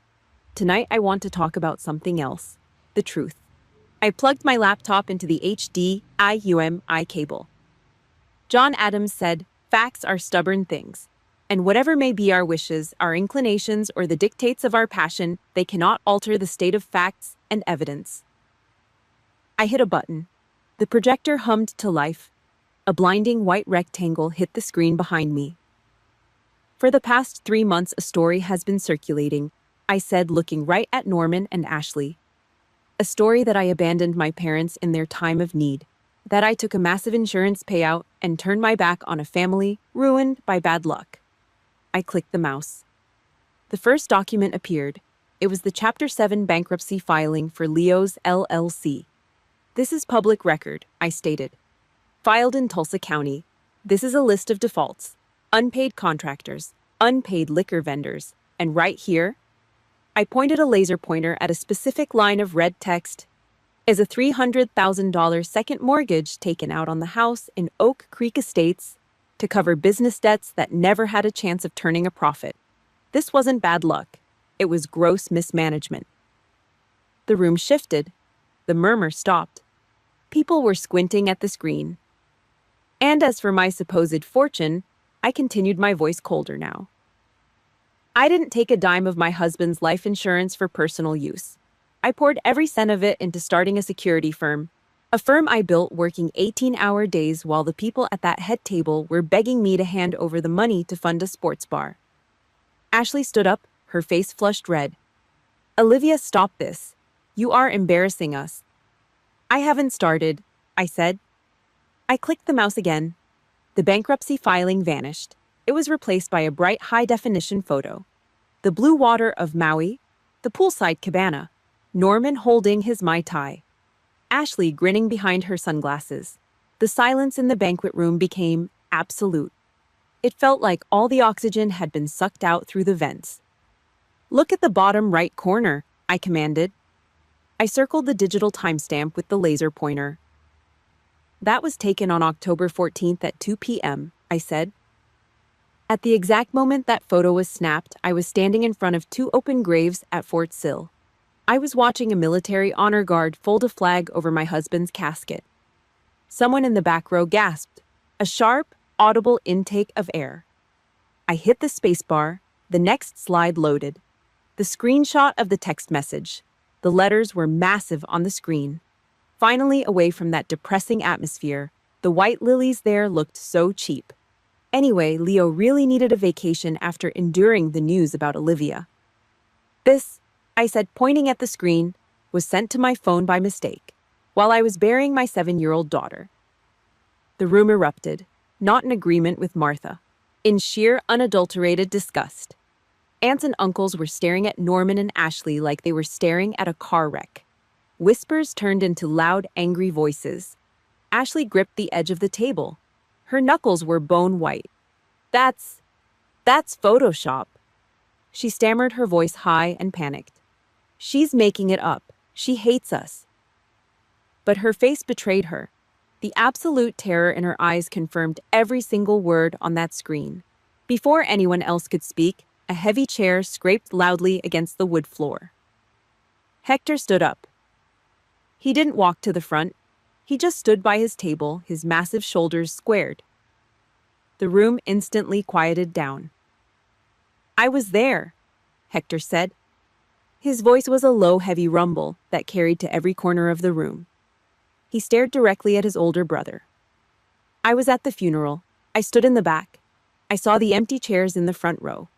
Tonight I want to talk about something else. The truth." I plugged my laptop into the HDMI cable. John Adams said, "Facts are stubborn things. And whatever may be our wishes, our inclinations, or the dictates of our passion, they cannot alter the state of facts and evidence." I hit a button. The projector hummed to life. A blinding white rectangle hit the screen behind me. "For the past 3 months, a story has been circulating," I said, looking right at Norman and Ashley. "A story that I abandoned my parents in their time of need, that I took a massive insurance payout and turned my back on a family ruined by bad luck." I clicked the mouse. The first document appeared. It was the Chapter 7 bankruptcy filing for Leo's LLC. "This is public record," I stated. "Filed in Tulsa County. This is a list of defaults. Unpaid contractors, unpaid liquor vendors, and right here," I pointed a laser pointer at a specific line of red text, "is a $300,000 second mortgage taken out on the house in Oak Creek Estates to cover business debts that never had a chance of turning a profit. This wasn't bad luck. It was gross mismanagement." The room shifted. The murmur stopped. People were squinting at the screen. And as for my supposed fortune, I continued, my voice colder now. "I didn't take a dime of my husband's life insurance for personal use. I poured every cent of it into starting a security firm, a firm I built working 18-hour days while the people at that head table were begging me to hand over the money to fund a sports bar." Ashley stood up, her face flushed red. "Olivia, stop this. You are embarrassing us." "I haven't started," I said. I clicked the mouse again. The bankruptcy filing vanished. It was replaced by a bright, high-definition photo. The blue water of Maui, the poolside cabana, Norman holding his Mai Tai, Ashley grinning behind her sunglasses. The silence in the banquet room became absolute. It felt like all the oxygen had been sucked out through the vents. "Look at the bottom right corner," I commanded. I circled the digital timestamp with the laser pointer. "That was taken on October 14th at 2 p.m., I said. At the exact moment that photo was snapped, I was standing in front of two open graves at Fort Sill. I was watching a military honor guard fold a flag over my husband's casket. Someone in the back row gasped, a sharp, audible intake of air. I hit the spacebar, the next slide loaded. The screenshot of the text message. The letters were massive on the screen. Finally, away from that depressing atmosphere, the white lilies there looked so cheap. Anyway, Leo really needed a vacation after enduring the news about Olivia. This, I said, pointing at the screen, was sent to my phone by mistake, while I was burying my 7-year-old daughter. The room erupted, not in agreement with Martha, in sheer, unadulterated disgust. Aunts and uncles were staring at Norman and Ashley like they were staring at a car wreck. Whispers turned into loud, angry voices. Ashley gripped the edge of the table. Her knuckles were bone white. That's Photoshop. She stammered, her voice high and panicked. She's making it up. She hates us. But her face betrayed her. The absolute terror in her eyes confirmed every single word on that screen. Before anyone else could speak, a heavy chair scraped loudly against the wood floor. Hector stood up. He didn't walk to the front. He just stood by his table, his massive shoulders squared. The room instantly quieted down. "I was there," Hector said. His voice was a low, heavy rumble that carried to every corner of the room. He stared directly at his older brother. "I was at the funeral. I stood in the back. I saw the empty chairs in the front row.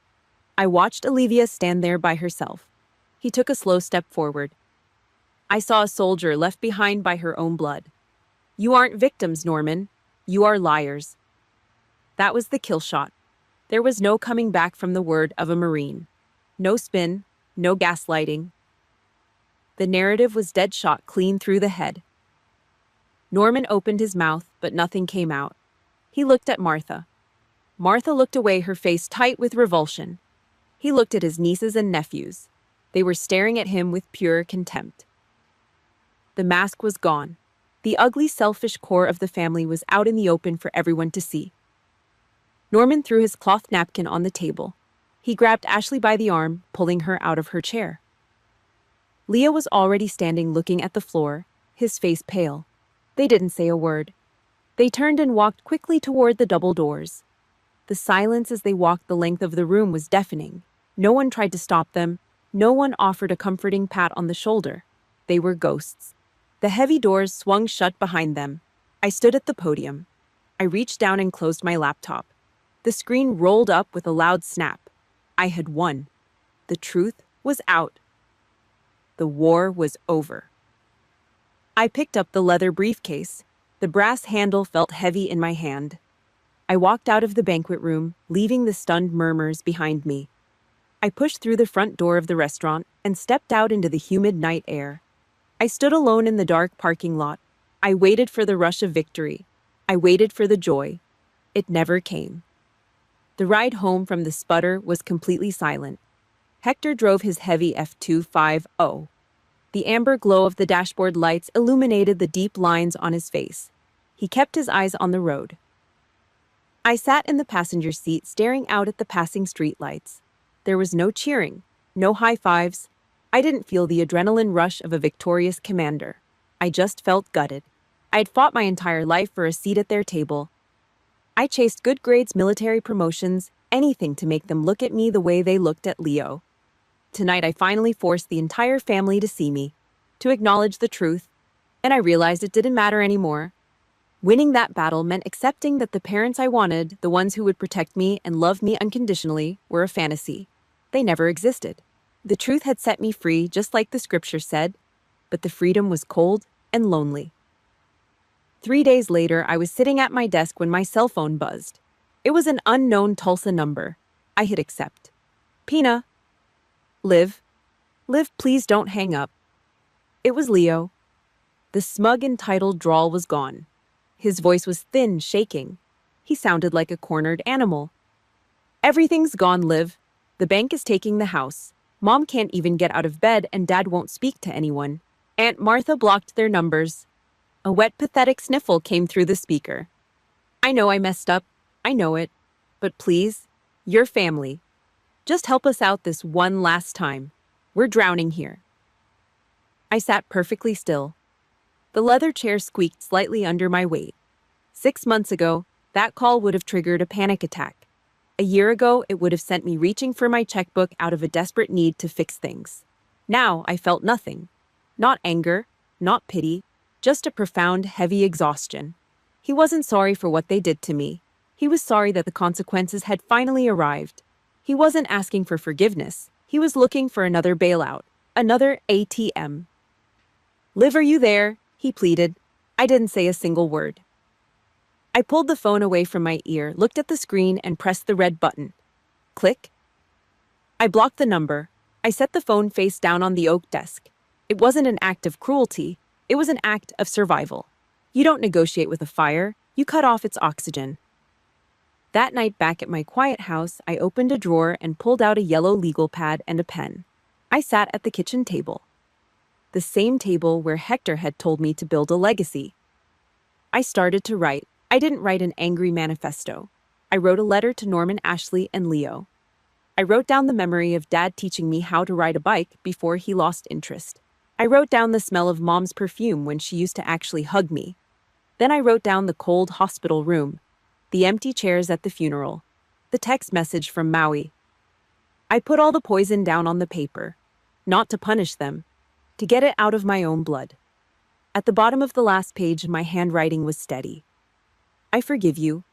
I watched Olivia stand there by herself." He took a slow step forward. "I saw a soldier left behind by her own blood. You aren't victims, Norman. You are liars." That was the kill shot. There was no coming back from the word of a Marine. No spin, no gaslighting. The narrative was dead shot clean through the head. Norman opened his mouth, but nothing came out. He looked at Martha. Martha looked away, her face tight with revulsion. He looked at his nieces and nephews. They were staring at him with pure contempt. The mask was gone. The ugly, selfish core of the family was out in the open for everyone to see. Norman threw his cloth napkin on the table. He grabbed Ashley by the arm, pulling her out of her chair. Leo was already standing looking at the floor, his face pale. They didn't say a word. They turned and walked quickly toward the double doors. The silence as they walked the length of the room was deafening. No one tried to stop them. No one offered a comforting pat on the shoulder. They were ghosts. The heavy doors swung shut behind them. I stood at the podium. I reached down and closed my laptop. The screen rolled up with a loud snap. I had won. The truth was out. The war was over. I picked up the leather briefcase. The brass handle felt heavy in my hand. I walked out of the banquet room, leaving the stunned murmurs behind me. I pushed through the front door of the restaurant and stepped out into the humid night air. I stood alone in the dark parking lot. I waited for the rush of victory. I waited for the joy. It never came. The ride home from the sputter was completely silent. Hector drove his heavy F250. The amber glow of the dashboard lights illuminated the deep lines on his face. He kept his eyes on the road. I sat in the passenger seat staring out at the passing streetlights. There was no cheering, no high fives. I didn't feel the adrenaline rush of a victorious commander. I just felt gutted. I had fought my entire life for a seat at their table. I chased good grades, military promotions, anything to make them look at me the way they looked at Leo. Tonight I finally forced the entire family to see me, to acknowledge the truth, and I realized it didn't matter anymore. Winning that battle meant accepting that the parents I wanted, the ones who would protect me and love me unconditionally, were a fantasy. They never existed. The truth had set me free, just like the scripture said, but the freedom was cold and lonely. 3 days later, I was sitting at my desk when my cell phone buzzed. It was an unknown Tulsa number. I hit accept. "Pina." "Liv? Liv, please don't hang up." It was Leo. The smug, entitled drawl was gone. His voice was thin, shaking. He sounded like a cornered animal. "Everything's gone, Liv. The bank is taking the house. Mom can't even get out of bed and Dad won't speak to anyone. Aunt Martha blocked their numbers." A wet, pathetic sniffle came through the speaker. "I know I messed up. I know it. But please, Your family. Just help us out this one last time. We're drowning here. I sat perfectly still. The leather chair squeaked slightly under my weight. 6 months ago, that call would have triggered a panic attack. A year ago, it would have sent me reaching for my checkbook out of a desperate need to fix things. Now, I felt nothing. Not anger, not pity, just a profound, heavy exhaustion. He wasn't sorry for what they did to me. He was sorry that the consequences had finally arrived. He wasn't asking for forgiveness. He was looking for another bailout, another ATM. "Liv, are you there?" he pleaded. I didn't say a single word. I pulled the phone away from my ear, looked at the screen, and pressed the red button. Click. I blocked the number. I set the phone face down on the oak desk. It wasn't an act of cruelty. It was an act of survival. You don't negotiate with a fire. You cut off its oxygen. That night back at my quiet house, I opened a drawer and pulled out a yellow legal pad and a pen. I sat at the kitchen table. The same table where Hector had told me to build a legacy. I started to write. I didn't write an angry manifesto. I wrote a letter to Norman, Ashley, and Leo. I wrote down the memory of Dad teaching me how to ride a bike before he lost interest. I wrote down the smell of Mom's perfume when she used to actually hug me. Then I wrote down the cold hospital room, the empty chairs at the funeral, the text message from Maui. I put all the poison down on the paper, not to punish them, to get it out of my own blood. At the bottom of the last page, my handwriting was steady. I forgive you,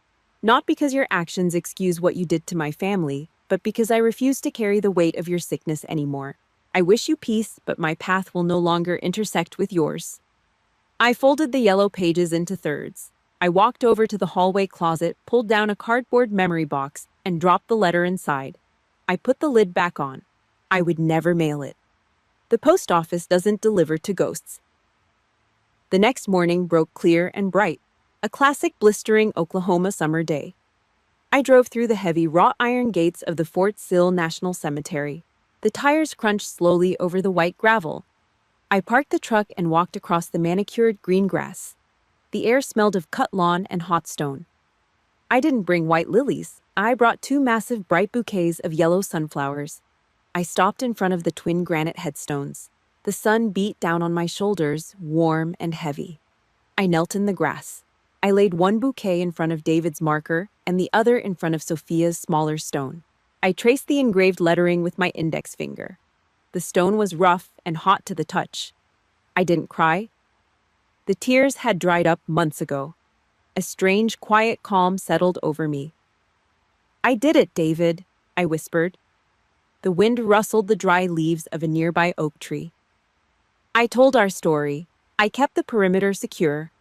not because your actions excuse what you did to my family, but because I refuse to carry the weight of your sickness anymore. I wish you peace, but my path will no longer intersect with yours. I folded the yellow pages into thirds. I walked over to the hallway closet, pulled down a cardboard memory box, and dropped the letter inside. I put the lid back on. I would never mail it. The post office doesn't deliver to ghosts. The next morning broke clear and bright. A classic blistering Oklahoma summer day. I drove through the heavy wrought iron gates of the Fort Sill National Cemetery. The tires crunched slowly over the white gravel. I parked the truck and walked across the manicured green grass. The air smelled of cut lawn and hot stone. I didn't bring white lilies. I brought 2 massive bright bouquets of yellow sunflowers. I stopped in front of the twin granite headstones. The sun beat down on my shoulders, warm and heavy. I knelt in the grass. I laid one bouquet in front of David's marker and the other in front of Sophia's smaller stone. I traced the engraved lettering with my index finger. The stone was rough and hot to the touch. I didn't cry. The tears had dried up months ago. A strange, quiet calm settled over me. "I did it, David," I whispered. The wind rustled the dry leaves of a nearby oak tree. I told our story. I kept the perimeter secure.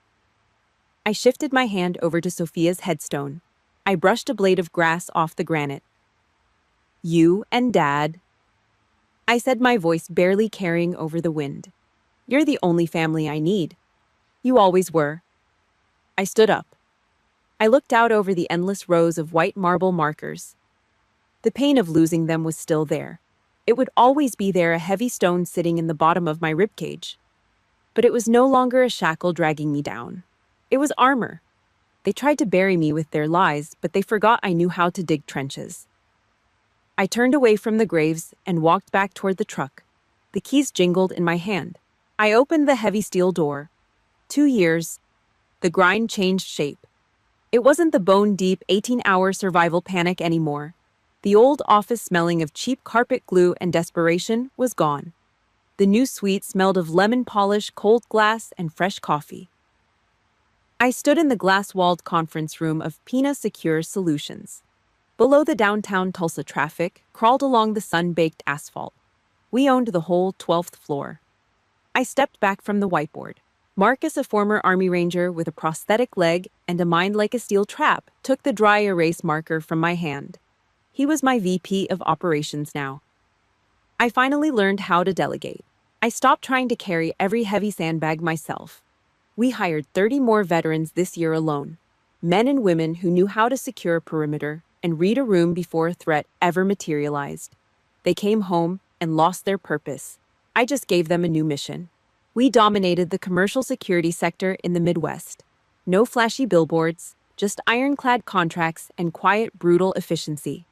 I shifted my hand over to Sophia's headstone. I brushed a blade of grass off the granite. "You and Dad," I said, my voice barely carrying over the wind. "You're the only family I need. You always were." I stood up. I looked out over the endless rows of white marble markers. The pain of losing them was still there. It would always be there, a heavy stone sitting in the bottom of my ribcage. But it was no longer a shackle dragging me down. It was armor. They tried to bury me with their lies, but they forgot I knew how to dig trenches. I turned away from the graves and walked back toward the truck. The keys jingled in my hand. I opened the heavy steel door. 2 years. The grind changed shape. It wasn't the bone-deep 18-hour survival panic anymore. The old office smelling of cheap carpet glue and desperation was gone. The new suite smelled of lemon polish, cold glass, and fresh coffee. I stood in the glass-walled conference room of Pina Secure Solutions. Below, the downtown Tulsa traffic crawled along the sun-baked asphalt. We owned the whole 12th floor. I stepped back from the whiteboard. Marcus, a former Army Ranger with a prosthetic leg and a mind like a steel trap, took the dry erase marker from my hand. He was my VP of operations now. I finally learned how to delegate. I stopped trying to carry every heavy sandbag myself. We hired 30 more veterans this year alone, men and women who knew how to secure a perimeter and read a room before a threat ever materialized. They came home and lost their purpose. I just gave them a new mission. We dominated the commercial security sector in the Midwest. No flashy billboards, just ironclad contracts and quiet, brutal efficiency.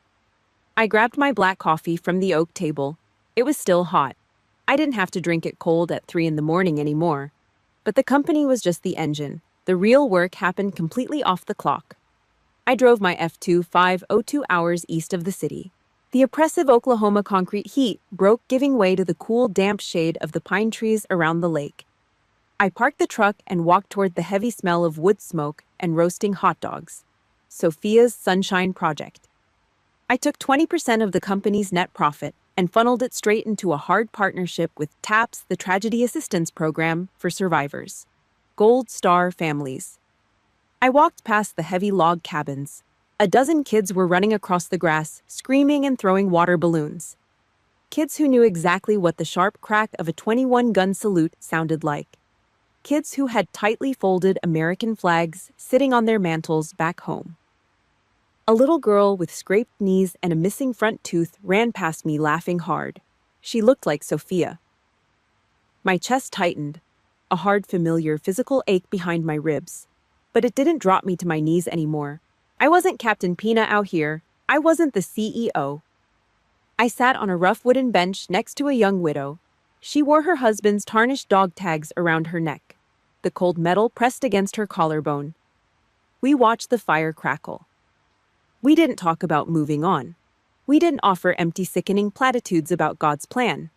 I grabbed my black coffee from the oak table. It was still hot. I didn't have to drink it cold at 3 in the morning anymore. But the company was just the engine. The real work happened completely off the clock. I drove my F2502 hours east of the city. The oppressive Oklahoma concrete heat broke, giving way to the cool, damp shade of the pine trees around the lake. I parked the truck and walked toward the heavy smell of wood smoke and roasting hot dogs. Sophia's Sunshine Project. I took 20% of the company's net profit and funneled it straight into a hard partnership with TAPS, the Tragedy Assistance Program for Survivors. Gold Star Families. I walked past the heavy log cabins. A dozen kids were running across the grass, screaming and throwing water balloons. Kids who knew exactly what the sharp crack of a 21-gun salute sounded like. Kids who had tightly folded American flags sitting on their mantles back home. A little girl with scraped knees and a missing front tooth ran past me laughing hard. She looked like Sophia. My chest tightened, a hard, familiar physical ache behind my ribs. But it didn't drop me to my knees anymore. I wasn't Captain Pina out here. I wasn't the CEO. I sat on a rough wooden bench next to a young widow. She wore her husband's tarnished dog tags around her neck, the cold metal pressed against her collarbone. We watched the fire crackle. We didn't talk about moving on. We didn't offer empty, sickening platitudes about God's plan.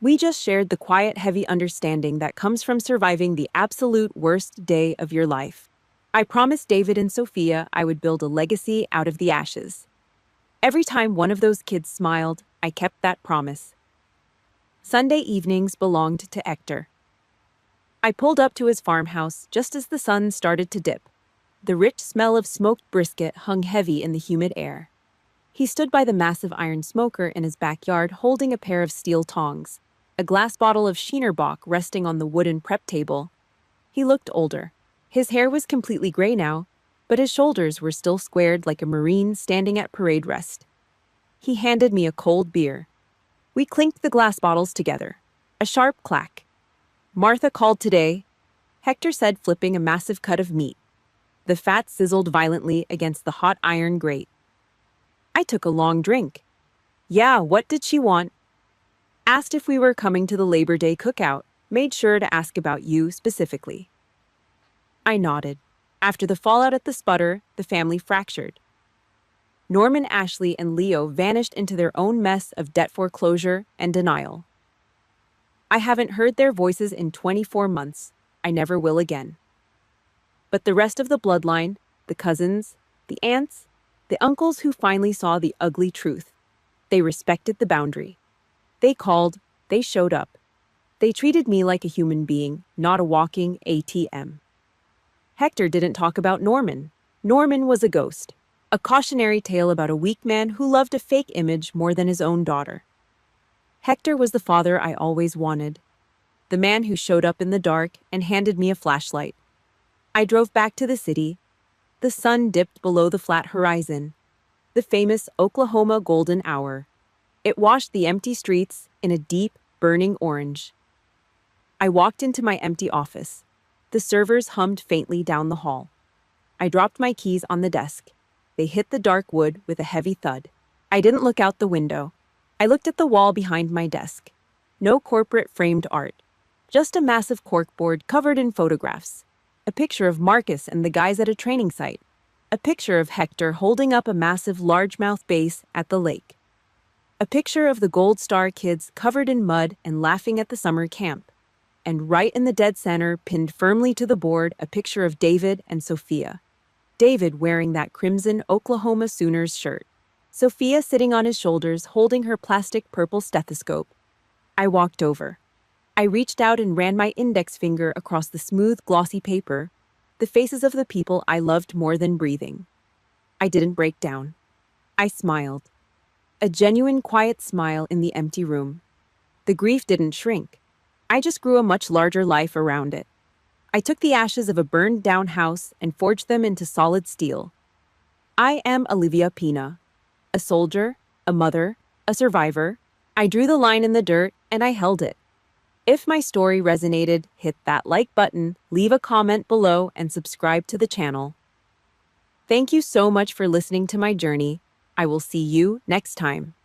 We just shared the quiet, heavy understanding that comes from surviving the absolute worst day of your life. I promised David and Sophia I would build a legacy out of the ashes. Every time one of those kids smiled, I kept that promise. Sunday evenings belonged to Hector. I pulled up to his farmhouse just as the sun started to dip. The rich smell of smoked brisket hung heavy in the humid air. He stood by the massive iron smoker in his backyard holding a pair of steel tongs, a glass bottle of Schienerbach resting on the wooden prep table. He looked older. His hair was completely gray now, but his shoulders were still squared like a Marine standing at parade rest. He handed me a cold beer. We clinked the glass bottles together. A sharp clack. "Martha called today," Hector said, flipping a massive cut of meat. The fat sizzled violently against the hot iron grate. I took a long drink. "Yeah, what did she want?" "Asked if we were coming to the Labor Day cookout. Made sure to ask about you specifically." I nodded. After the fallout at the Sputter, the family fractured. Norman, Ashley, and Leo vanished into their own mess of debt foreclosure and denial. I haven't heard their voices in 24 months. I never will again. But the rest of the bloodline, the cousins, the aunts, the uncles who finally saw the ugly truth, they respected the boundary. They called, they showed up. They treated me like a human being, not a walking ATM. Hector didn't talk about Norman. Norman was a ghost, a cautionary tale about a weak man who loved a fake image more than his own daughter. Hector was the father I always wanted, the man who showed up in the dark and handed me a flashlight. I drove back to the city. The sun dipped below the flat horizon, the famous Oklahoma golden hour. It washed the empty streets in a deep, burning orange. I walked into my empty office. The servers hummed faintly down the hall. I dropped my keys on the desk. They hit the dark wood with a heavy thud. I didn't look out the window. I looked at the wall behind my desk. No corporate framed art. Just a massive corkboard covered in photographs. A picture of Marcus and the guys at a training site. A picture of Hector holding up a massive largemouth bass at the lake. A picture of the Gold Star kids covered in mud and laughing at the summer camp. And right in the dead center, pinned firmly to the board, a picture of David and Sophia. David wearing that crimson Oklahoma Sooners shirt. Sophia sitting on his shoulders holding her plastic purple stethoscope. I walked over. I reached out and ran my index finger across the smooth, glossy paper, the faces of the people I loved more than breathing. I didn't break down. I smiled. A genuine, quiet smile in the empty room. The grief didn't shrink. I just grew a much larger life around it. I took the ashes of a burned-down house and forged them into solid steel. I am Olivia Pina. A soldier, a mother, a survivor. I drew the line in the dirt and I held it. If my story resonated, hit that like button, leave a comment below, and subscribe to the channel. Thank you so much for listening to my journey. I will see you next time.